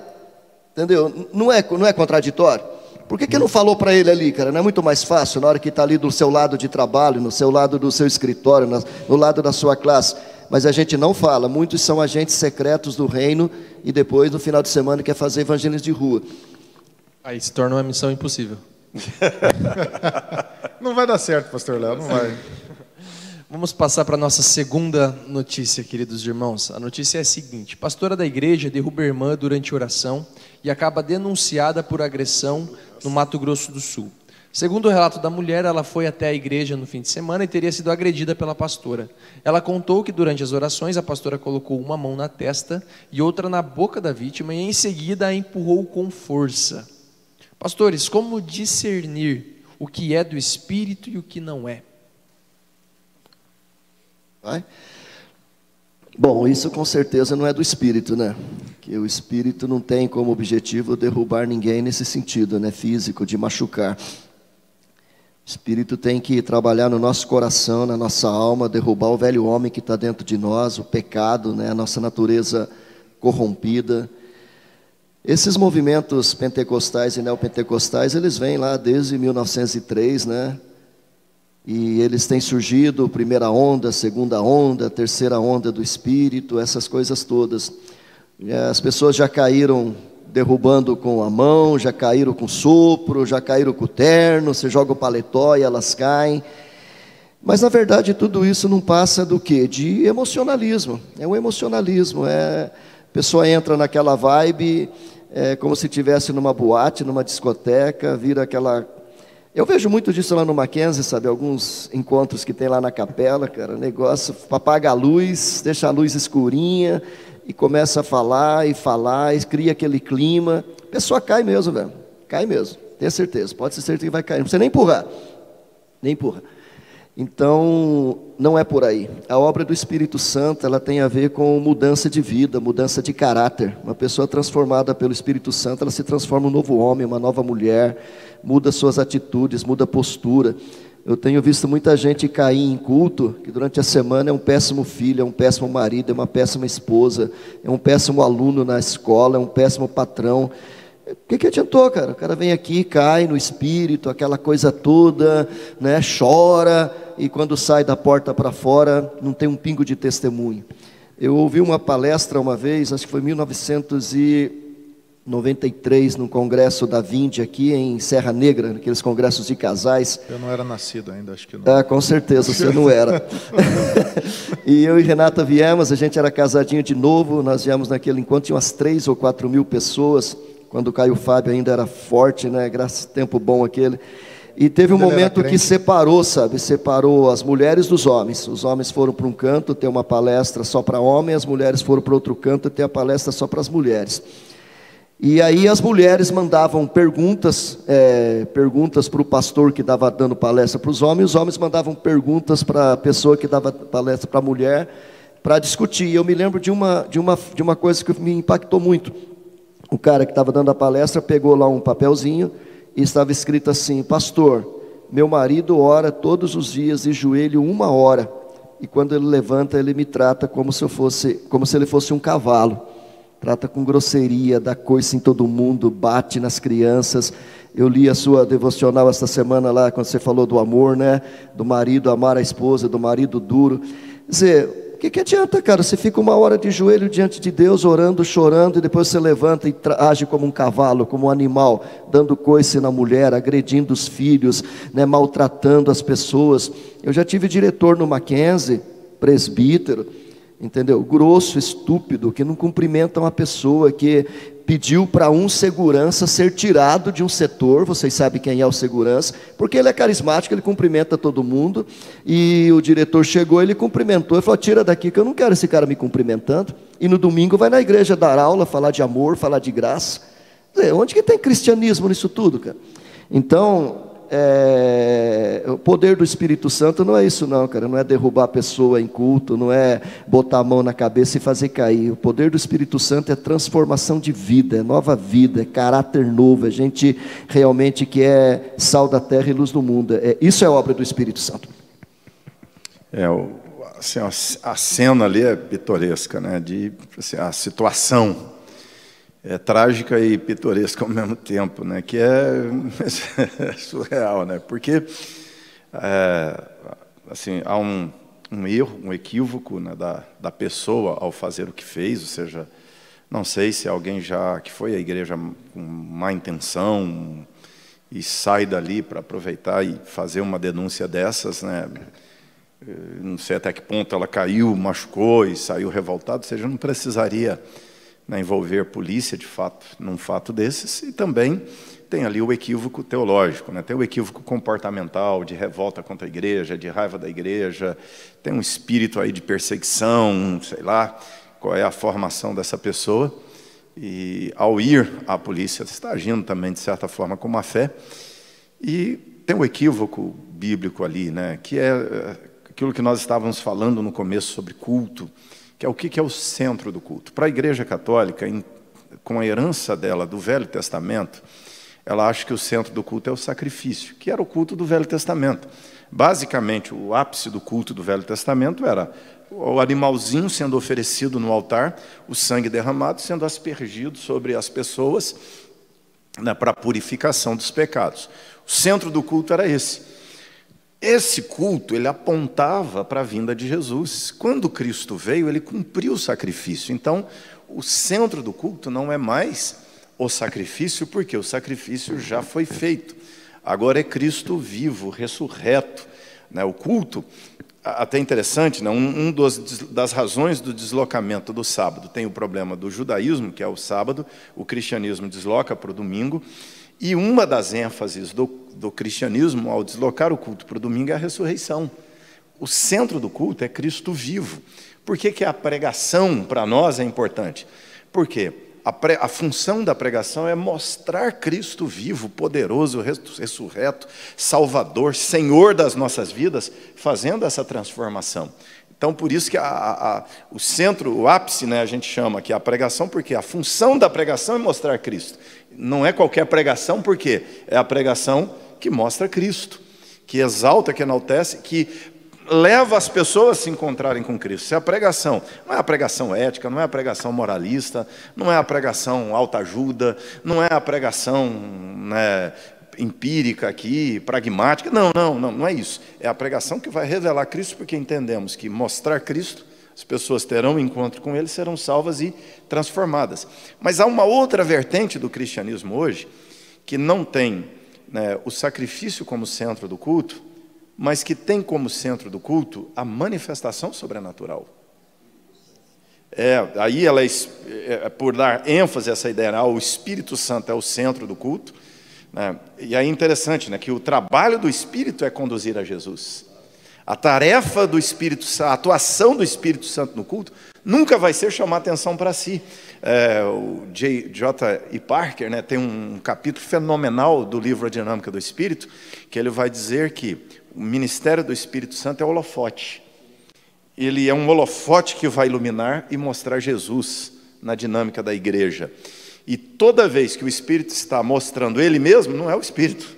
entendeu? Não é contraditório? Por que não falou para ele ali, cara? Não é muito mais fácil, na hora que está ali do seu lado de trabalho, no seu lado do seu escritório, no lado da sua classe? Mas a gente não fala, muitos são agentes secretos do reino e depois, no final de semana, quer fazer evangelismo de rua. Aí se torna uma missão impossível. Não vai dar certo, pastor Léo, não vai. Vamos passar para a nossa segunda notícia, queridos irmãos. A notícia é a seguinte: pastora da igreja derruba a irmã durante oração e acaba denunciada por agressão no Mato Grosso do Sul. Segundo o relato da mulher, ela foi até a igreja no fim de semana e teria sido agredida pela pastora. Ela contou que durante as orações a pastora colocou uma mão na testa e outra na boca da vítima e em seguida a empurrou com força. Pastores, como discernir o que é do espírito e o que não é? Vai? Bom, isso com certeza não é do espírito, né? Que o espírito não tem como objetivo derrubar ninguém nesse sentido, né? Físico, de machucar. O Espírito tem que trabalhar no nosso coração, na nossa alma, derrubar o velho homem que está dentro de nós, o pecado, né? A nossa natureza corrompida. Esses movimentos pentecostais e neopentecostais, eles vêm lá desde 1903, né? E eles têm surgido, primeira onda, segunda onda, terceira onda do Espírito, essas coisas todas. As pessoas já caíram derrubando com a mão, já caíram com sopro, já caíram com o terno, você joga o paletó e elas caem. Mas na verdade tudo isso não passa do quê? De emocionalismo. É um emocionalismo, a pessoa entra naquela vibe, como se estivesse numa boate, numa discoteca, vira aquela... Eu vejo muito disso lá no Mackenzie, sabe? Alguns encontros que tem lá na capela, cara, negócio, apaga a luz, deixa a luz escurinha e começa a falar e cria aquele clima. A pessoa cai mesmo, velho. Cai mesmo. tenha certeza, pode ser certeza que vai cair, não precisa nem empurrar, nem empurra. Então, não é por aí. A obra do Espírito Santo, ela tem a ver com mudança de vida, mudança de caráter. Uma pessoa transformada pelo Espírito Santo, ela se transforma um novo homem, uma nova mulher, muda suas atitudes, muda a postura. Eu tenho visto muita gente cair em culto, que durante a semana é um péssimo filho, é um péssimo marido, é uma péssima esposa, é um péssimo aluno na escola, é um péssimo patrão. O que adiantou, cara? O cara vem aqui, cai no espírito, aquela coisa toda, né? Chora, e quando sai da porta para fora, não tem um pingo de testemunho. Eu ouvi uma palestra uma vez, acho que foi em 1993, num congresso da Vinde aqui em Serra Negra, naqueles congressos de casais. Eu não era nascido ainda, acho que não. Ah, com certeza, você não era. E eu e Renata viemos, a gente era casadinho de novo, nós viemos naquele encontro, tinha umas 3 ou 4 mil pessoas, quando o Caio Fábio ainda era forte, né? Graças a tempo bom aquele. E teve um momento que separou, sabe? Separou as mulheres dos homens. Os homens foram para um canto ter uma palestra só para homem, as mulheres foram para outro canto ter a palestra só para as mulheres. E aí as mulheres mandavam perguntas para o pastor que estava dando palestra para os homens mandavam perguntas para a pessoa que dava palestra para a mulher, para discutir. E eu me lembro de uma coisa que me impactou muito. O cara que estava dando a palestra pegou lá um papelzinho e estava escrito assim: pastor, meu marido ora todos os dias de joelho 1 hora, e quando ele levanta ele me trata como se ele fosse um cavalo, trata com grosseria, dá coice em todo mundo, bate nas crianças. Eu li a sua devocional esta semana lá, quando você falou do amor, né? Do marido amar a esposa, do marido duro. Quer dizer, o que adianta, cara? Você fica 1 hora de joelho diante de Deus, orando, chorando, e depois você levanta e age como um cavalo, como um animal, dando coice na mulher, agredindo os filhos, né, maltratando as pessoas. Eu já tive diretor no Mackenzie, presbítero, entendeu? Grosso, estúpido, que não cumprimenta uma pessoa, que pediu para um segurança ser tirado de um setor. Vocês sabem quem é o segurança, porque ele é carismático, ele cumprimenta todo mundo, e o diretor chegou, ele cumprimentou, ele falou: tira daqui que eu não quero esse cara me cumprimentando. E no domingo vai na igreja dar aula, falar de amor, falar de graça. Quer dizer, onde que tem cristianismo nisso tudo, cara? Então, o poder do Espírito Santo não é isso não, cara. Não é derrubar a pessoa em culto, não é botar a mão na cabeça e fazer cair. O poder do Espírito Santo é transformação de vida, é nova vida, é caráter novo, é gente realmente que é sal da terra e luz do mundo. Isso é obra do Espírito Santo. Assim, a cena ali é pitoresca, né? Assim, a situação é trágica e pitoresca ao mesmo tempo, né? Que é surreal, né? Porque assim, há um erro, um equívoco, né, da pessoa ao fazer o que fez. Ou seja, não sei se alguém que foi à igreja com má intenção e sai dali para aproveitar e fazer uma denúncia dessas, né? Não sei até que ponto ela caiu, machucou e saiu revoltada. Ou seja, não precisaria, né, envolver polícia, de fato, num fato desses. E também tem ali o equívoco teológico, né? Tem o equívoco comportamental, de revolta contra a igreja, de raiva da igreja, tem um espírito aí de perseguição, sei lá qual é a formação dessa pessoa. E ao ir à polícia, está agindo também, de certa forma, com má fé. E tem o equívoco bíblico ali, né? Que é aquilo que nós estávamos falando no começo sobre culto, que é o que é o centro do culto. Para a Igreja Católica, com a herança dela do Velho Testamento, ela acha que o centro do culto é o sacrifício, que era o culto do Velho Testamento. Basicamente, o ápice do culto do Velho Testamento era o animalzinho sendo oferecido no altar, o sangue derramado sendo aspergido sobre as pessoas, né, para a purificação dos pecados. O centro do culto era esse. Esse culto, ele apontava para a vinda de Jesus. Quando Cristo veio, ele cumpriu o sacrifício. Então, o centro do culto não é mais o sacrifício, porque o sacrifício já foi feito. Agora é Cristo vivo, ressurreto, né? O culto, até interessante, né? Das razões do deslocamento do sábado tem o problema do judaísmo, que é o sábado, o cristianismo desloca para o domingo. E uma das ênfases do cristianismo, ao deslocar o culto para o domingo, é a ressurreição. O centro do culto é Cristo vivo. Por que a pregação para nós é importante? Porque A função da pregação é mostrar Cristo vivo, poderoso, ressurreto, Salvador, Senhor das nossas vidas, fazendo essa transformação. Então, por isso que o centro, o ápice, né, a gente chama aqui a pregação, porque a função da pregação é mostrar Cristo. Não é qualquer pregação, porque é a pregação que mostra Cristo, que exalta, que enaltece, que leva as pessoas a se encontrarem com Cristo. Se a pregação não é a pregação ética, não é a pregação moralista, não é a pregação autoajuda, não é a pregação, né, empírica aqui, pragmática, não é isso. É a pregação que vai revelar Cristo, porque entendemos que mostrar Cristo, as pessoas terão um encontro com Ele, serão salvas e transformadas. Mas há uma outra vertente do cristianismo hoje, que não tem, né, o sacrifício como centro do culto, mas que tem como centro do culto a manifestação sobrenatural. Aí ela por dar ênfase a essa ideia, o Espírito Santo é o centro do culto, né? E aí é interessante, né, que o trabalho do Espírito é conduzir a Jesus. A tarefa do Espírito Santo, a atuação do Espírito Santo no culto, nunca vai ser chamar atenção para si. O J.I. Parker, né, tem um capítulo fenomenal do livro A Dinâmica do Espírito, que ele vai dizer que o ministério do Espírito Santo é o holofote. Ele é um holofote que vai iluminar e mostrar Jesus na dinâmica da igreja. E toda vez que o Espírito está mostrando Ele mesmo, não é o Espírito.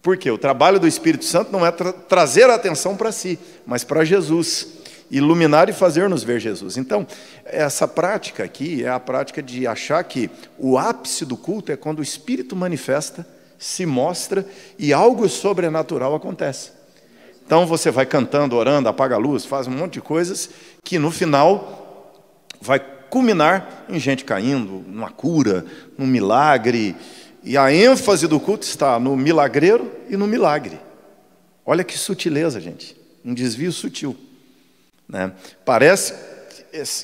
Por quê? O trabalho do Espírito Santo não é trazer a atenção para si, mas para Jesus. Iluminar e fazer-nos ver Jesus. Então, essa prática aqui é a prática de achar que o ápice do culto é quando o Espírito manifesta, se mostra e algo sobrenatural acontece. Então você vai cantando, orando, apaga a luz, faz um monte de coisas que no final vai culminar em gente caindo, numa cura, num milagre. E a ênfase do culto está no milagreiro e no milagre. Olha que sutileza, gente. Um desvio sutil, né? Parece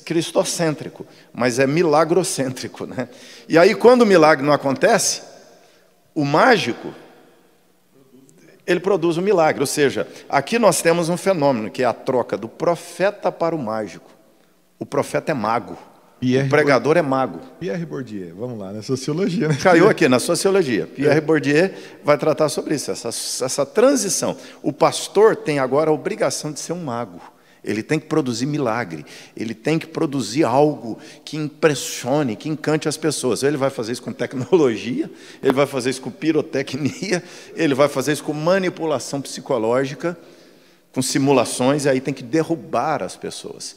cristocêntrico, mas é milagrocêntrico, né? E aí quando o milagre não acontece, o mágico, ele produz um milagre. Ou seja, aqui nós temos um fenômeno, que é a troca do profeta para o mágico. O profeta é mago, o pregador é mago. Pierre Bourdieu, vamos lá, na sociologia, né? Caiu aqui, na sociologia. Pierre Bourdieu vai tratar sobre isso, essa transição. O pastor tem agora a obrigação de ser um mago. Ele tem que produzir milagre, ele tem que produzir algo que impressione, que encante as pessoas. Ele vai fazer isso com tecnologia, ele vai fazer isso com pirotecnia, ele vai fazer isso com manipulação psicológica, com simulações, e aí tem que derrubar as pessoas.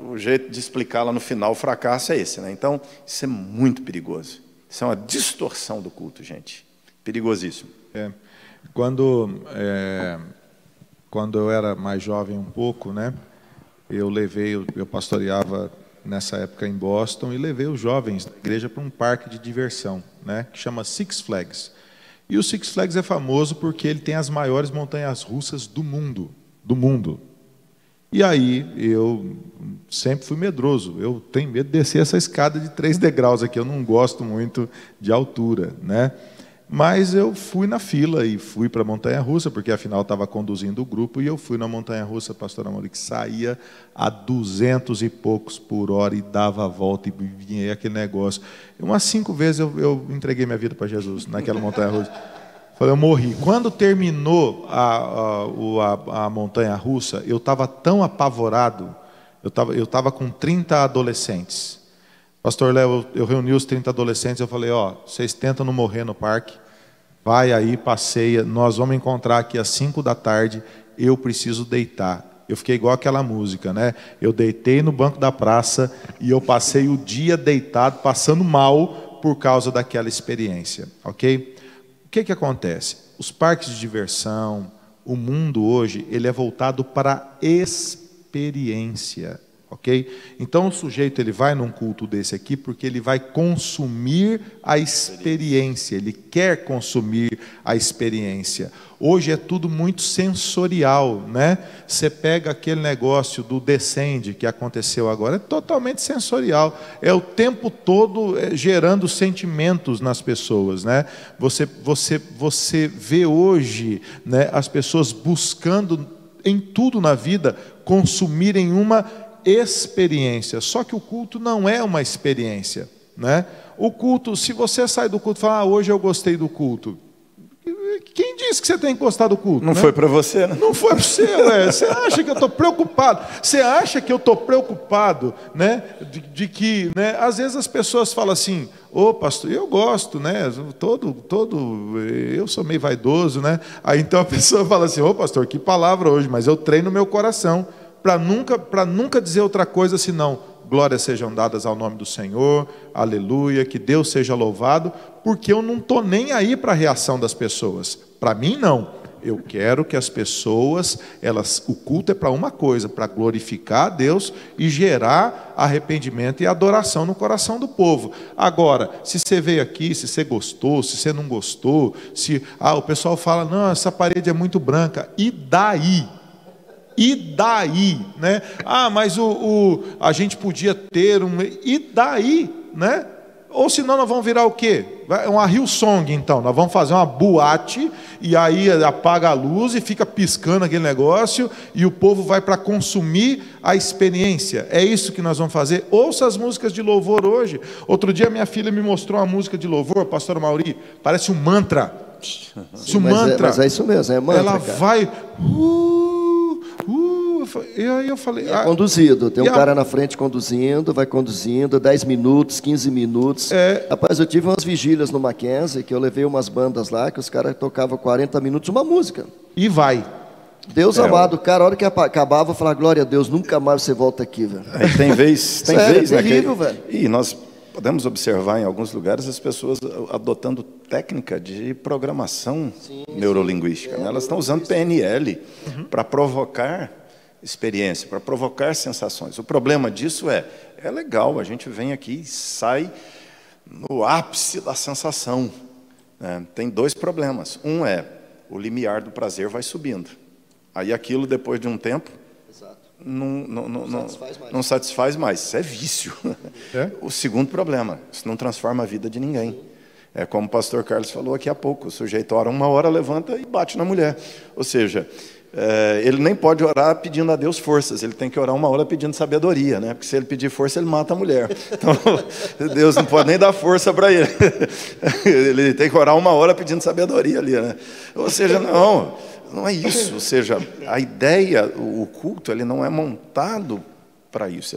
O jeito de explicar lá no final o fracasso é esse, né? Então, isso é muito perigoso. Isso é uma distorção do culto, gente. Perigosíssimo. Quando eu era mais jovem um pouco, né, eu pastoreava nessa época em Boston e levei os jovens da igreja para um parque de diversão, né, que chama Six Flags. E o Six Flags é famoso porque ele tem as maiores montanhas russas do mundo. E aí eu sempre fui medroso. Eu tenho medo de descer essa escada de 3 degraus aqui. Eu não gosto muito de altura, né? Mas eu fui na fila e fui para a montanha-russa, porque afinal estava conduzindo o grupo, e eu fui na montanha-russa, pastor Amor, que saía a 200 e poucos por hora e dava a volta e vinha aquele negócio. Umas 5 vezes eu entreguei minha vida para Jesus naquela montanha-russa. Falei, eu morri. Quando terminou a montanha-russa, eu estava tão apavorado, eu estava com 30 adolescentes. Pastor Léo, eu reuni os 30 adolescentes, eu falei, vocês tentam não morrer no parque, vai aí, passeia, nós vamos encontrar aqui às 5 da tarde, eu preciso deitar. Eu fiquei igual aquela música, né? Eu deitei no banco da praça e eu passei o dia deitado, passando mal por causa daquela experiência, ok? O que acontece? Os parques de diversão, o mundo hoje, ele é voltado para a experiência. Ok? Então o sujeito ele vai num culto desse aqui porque ele vai consumir a experiência, ele quer consumir a experiência. Hoje é tudo muito sensorial, né? Você pega aquele negócio do Descende que aconteceu agora, é totalmente sensorial, é o tempo todo gerando sentimentos nas pessoas, né? Você vê hoje, né, as pessoas buscando em tudo na vida consumirem uma experiência. Só que o culto não é uma experiência, né? O culto, se você sai do culto e fala, hoje eu gostei do culto, quem disse que você tem que gostar do culto? Não, né? Foi para você, né? Não foi para você, ué. Você acha que eu estou preocupado? Você acha que eu estou preocupado, né? De que, né? Às vezes as pessoas falam assim, ô pastor, eu gosto, né? Eu sou meio vaidoso, né? Aí então a pessoa fala assim, ô pastor, que palavra hoje, mas eu treino meu coração para nunca dizer outra coisa senão glórias sejam dadas ao nome do Senhor, aleluia, que Deus seja louvado, porque eu não estou nem aí para a reação das pessoas. Para mim, não. Eu quero que as pessoas, o culto é para uma coisa, para glorificar a Deus e gerar arrependimento e adoração no coração do povo. Agora, se você veio aqui, se você gostou, se você não gostou, o pessoal fala, não, essa parede é muito branca, e daí? E daí, né? Mas a gente podia ter e daí, né? Ou senão nós vamos virar o quê? Uma Hillsong, então. Nós vamos fazer uma boate e aí apaga a luz e fica piscando aquele negócio e o povo vai para consumir a experiência. É isso que nós vamos fazer. Ouça as músicas de louvor hoje. Outro dia minha filha me mostrou uma música de louvor, pastor Mauri, parece um mantra. Sim, mas é isso mesmo, é mantra. Ela cara. vai... E aí eu falei... É conduzido, tem um cara na frente conduzindo, vai conduzindo, 10 minutos, 15 minutos. Rapaz, eu tive umas vigílias no Mackenzie, que eu levei umas bandas lá, que os caras tocavam 40 minutos uma música. E vai. Deus amado, cara, a hora que acabava, eu falava, glória a Deus, nunca mais você volta aqui, velho. Tem vez, é terrível, velho. E nós podemos observar em alguns lugares as pessoas adotando técnica de programação neurolinguística. Né? Elas estão usando PNL para provocar experiência, para provocar sensações. O problema disso é legal, a gente vem aqui e sai no ápice da sensação. Né? Tem dois problemas. Um é, o limiar do prazer vai subindo. Aí aquilo, depois de um tempo, não satisfaz mais. Isso é vício. O segundo problema, isso não transforma a vida de ninguém. É como o pastor Carlos falou aqui há pouco, o sujeito ora uma hora, levanta e bate na mulher. Ou seja, ele nem pode orar pedindo a Deus forças, ele tem que orar uma hora pedindo sabedoria, né? Porque se ele pedir força, ele mata a mulher. Então, Deus não pode nem dar força para ele. Ele tem que orar uma hora pedindo sabedoria ali, né? Ou seja, não é isso. Ou seja, a ideia, o culto, ele não é montado para isso.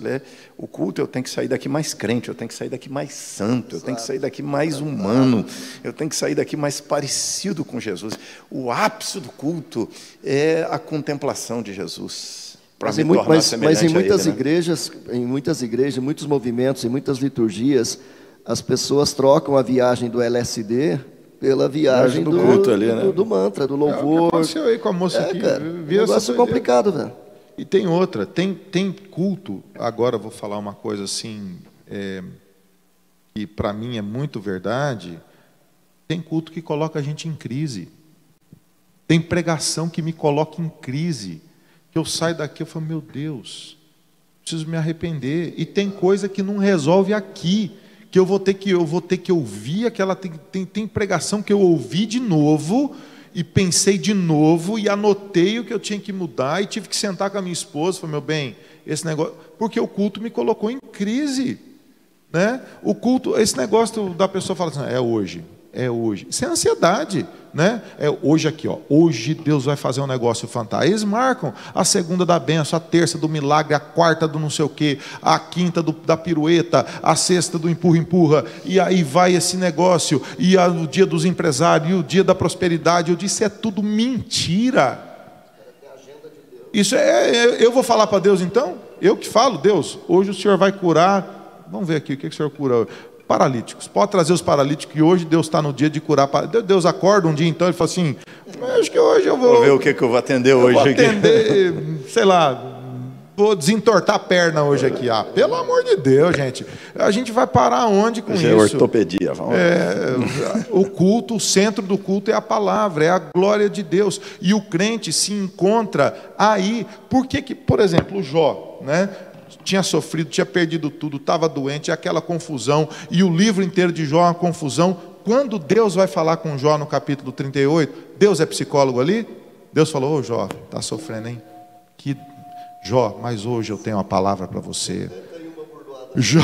O culto, eu tenho que sair daqui mais crente, eu tenho que sair daqui mais santo, eu tenho que sair daqui mais humano, eu tenho que sair daqui mais parecido com Jesus. O ápice do culto é a contemplação de Jesus. Mas em muitas igrejas, em muitos movimentos, em muitas liturgias, as pessoas trocam a viagem do LSD pela viagem do culto ali, né? do mantra, do louvor. O que aconteceu aí com a moça aqui? Cara, negócio complicado, velho. E tem outra, tem culto, agora eu vou falar uma coisa assim, que para mim é muito verdade, tem culto que coloca a gente em crise, tem pregação que me coloca em crise, que eu saio daqui e falo, meu Deus, preciso me arrepender, e tem coisa que não resolve aqui, que eu vou ter que ouvir aquela, tem pregação que eu ouvi de novo, e pensei de novo, e anotei o que eu tinha que mudar, e tive que sentar com a minha esposa, falei, meu bem, esse negócio, porque o culto me colocou em crise, né? O culto, esse negócio da pessoa fala assim, é hoje, isso é ansiedade, né? É hoje aqui, ó, hoje Deus vai fazer um negócio fantástico. Eles marcam a segunda da bênção, a terça do milagre, a quarta do não sei o quê, a quinta da pirueta, a sexta do empurra, e aí vai esse negócio, e o dia dos empresários, e o dia da prosperidade. Eu disse, é tudo mentira. Isso eu vou falar para Deus então? Eu que falo, Deus, hoje o Senhor vai curar, vamos ver aqui, o que o Senhor cura hoje? Paralíticos, pode trazer os paralíticos, que hoje Deus está no dia de curar. Deus acorda um dia então, ele fala assim, acho que hoje eu vou ver o que eu vou atender hoje. Vou atender, sei lá, vou desentortar a perna hoje aqui. Pelo amor de Deus, gente, a gente vai parar onde com isso? É ortopedia. O culto, o centro do culto é a palavra, é a glória de Deus, e o crente se encontra aí. Por que, por exemplo, o Jó, né? Tinha sofrido, tinha perdido tudo, estava doente, aquela confusão, e o livro inteiro de Jó é uma confusão. Quando Deus vai falar com Jó no capítulo 38, Deus é psicólogo ali? Deus falou, Jó, está sofrendo, hein? Que Jó, mas hoje eu tenho uma palavra para você. Jó,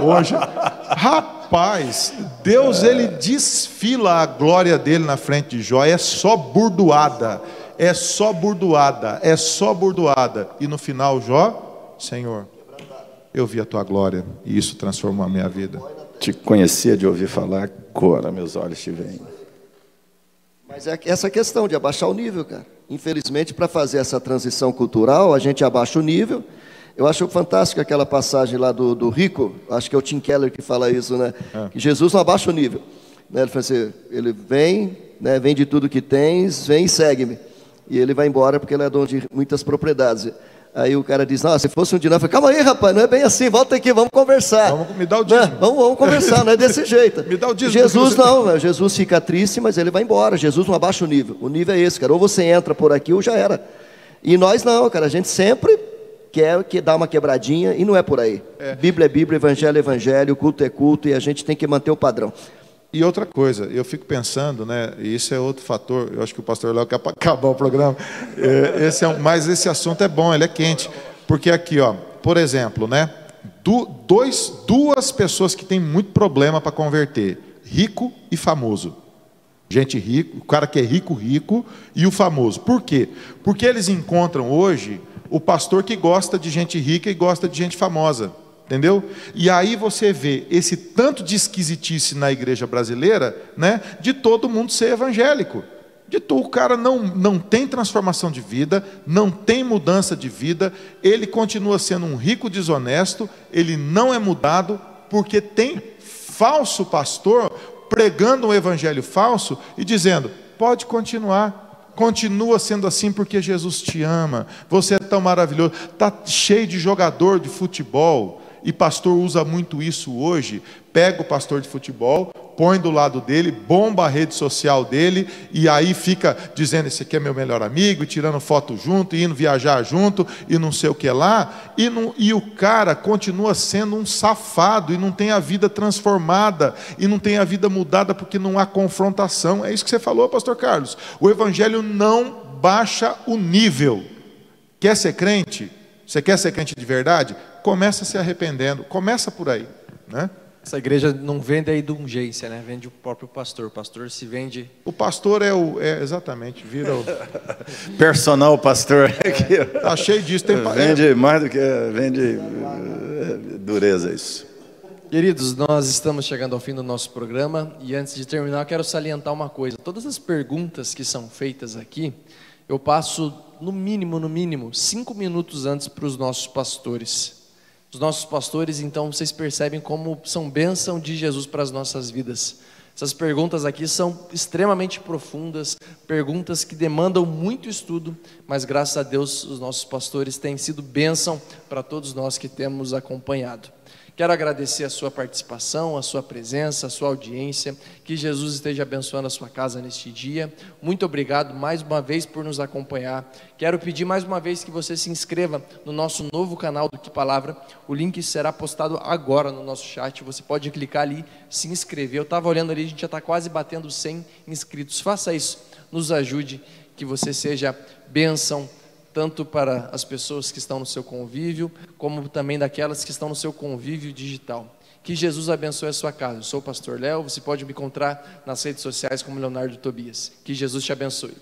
hoje, rapaz, Deus ele desfila a glória dele na frente de Jó, é só burdoada, é só burdoada, é só burdoada. E no final, Jó, Senhor, eu vi a tua glória e isso transformou a minha vida. Te conhecia de ouvir falar, agora meus olhos te veem. Mas é essa questão de abaixar o nível, cara. Infelizmente, para fazer essa transição cultural, a gente abaixa o nível. Eu acho fantástico aquela passagem lá do rico, acho que é o Tim Keller que fala isso, né? Que Jesus não abaixa o nível. Né? Ele fala assim, ele vem, né, vende tudo que tens, vem e segue-me. E ele vai embora porque ele é dono de muitas propriedades. Aí o cara diz, não, se fosse um dinheiro, eu falei, calma aí, rapaz, não é bem assim, volta aqui, vamos conversar. Me dá o dízimo. Vamos conversar, não é desse jeito. Me dá o dízimo. Jesus não, Jesus fica triste, mas ele vai embora. Jesus não abaixa o nível. O nível é esse, cara. Ou você entra por aqui ou já era. E nós não, cara, a gente sempre quer dar uma quebradinha e não é por aí. Bíblia é Bíblia, Evangelho é Evangelho, culto é culto e a gente tem que manter o padrão. E outra coisa, eu fico pensando, né, e isso é outro fator, eu acho que o pastor Léo quer acabar o programa, mas esse assunto é bom, ele é quente, porque aqui, ó, por exemplo, né, duas pessoas que têm muito problema para converter, rico e famoso. Gente rica, o cara que é rico, e o famoso. Por quê? Porque eles encontram hoje o pastor que gosta de gente rica e gosta de gente famosa. Entendeu? E aí você vê esse tanto de esquisitice na igreja brasileira, né, de todo mundo ser evangélico. O cara não tem transformação de vida, não tem mudança de vida, ele continua sendo um rico desonesto, ele não é mudado, porque tem falso pastor pregando um evangelho falso e dizendo, pode continuar, continua sendo assim porque Jesus te ama, você é tão maravilhoso, está cheio de jogador de futebol. E pastor usa muito isso hoje, pega o pastor de futebol, põe do lado dele, bomba a rede social dele, e aí fica dizendo, esse aqui é meu melhor amigo, e tirando foto junto, e indo viajar junto, e não sei o que lá, e o cara continua sendo um safado, e não tem a vida transformada, e não tem a vida mudada, porque não há confrontação. É isso que você falou, pastor Carlos, o evangelho não baixa o nível. Quer ser crente? Você quer ser crente de verdade? Começa se arrependendo, começa por aí, né? Essa igreja não vende a indulgência, né? Vende o próprio pastor. O pastor se vende. O pastor exatamente, vira o personal pastor. Tá cheio disso, tem vende mais do que vende dureza isso. Queridos, nós estamos chegando ao fim do nosso programa e antes de terminar eu quero salientar uma coisa. Todas as perguntas que são feitas aqui, eu passo no mínimo 5 minutos antes para os nossos pastores. Os nossos pastores, então, vocês percebem como são bênção de Jesus para as nossas vidas. Essas perguntas aqui são extremamente profundas, perguntas que demandam muito estudo, mas graças a Deus os nossos pastores têm sido bênção para todos nós que temos acompanhado. Quero agradecer a sua participação, a sua presença, a sua audiência, que Jesus esteja abençoando a sua casa neste dia. Muito obrigado mais uma vez por nos acompanhar. Quero pedir mais uma vez que você se inscreva no nosso novo canal do Que Palavra. O link será postado agora no nosso chat, você pode clicar ali, se inscrever. Eu estava olhando ali, a gente já está quase batendo 100 inscritos. Faça isso, nos ajude, que você seja bênção, tanto para as pessoas que estão no seu convívio, como também daquelas que estão no seu convívio digital. Que Jesus abençoe a sua casa. Eu sou o pastor Léo, você pode me encontrar nas redes sociais como Leonardo Tobias. Que Jesus te abençoe.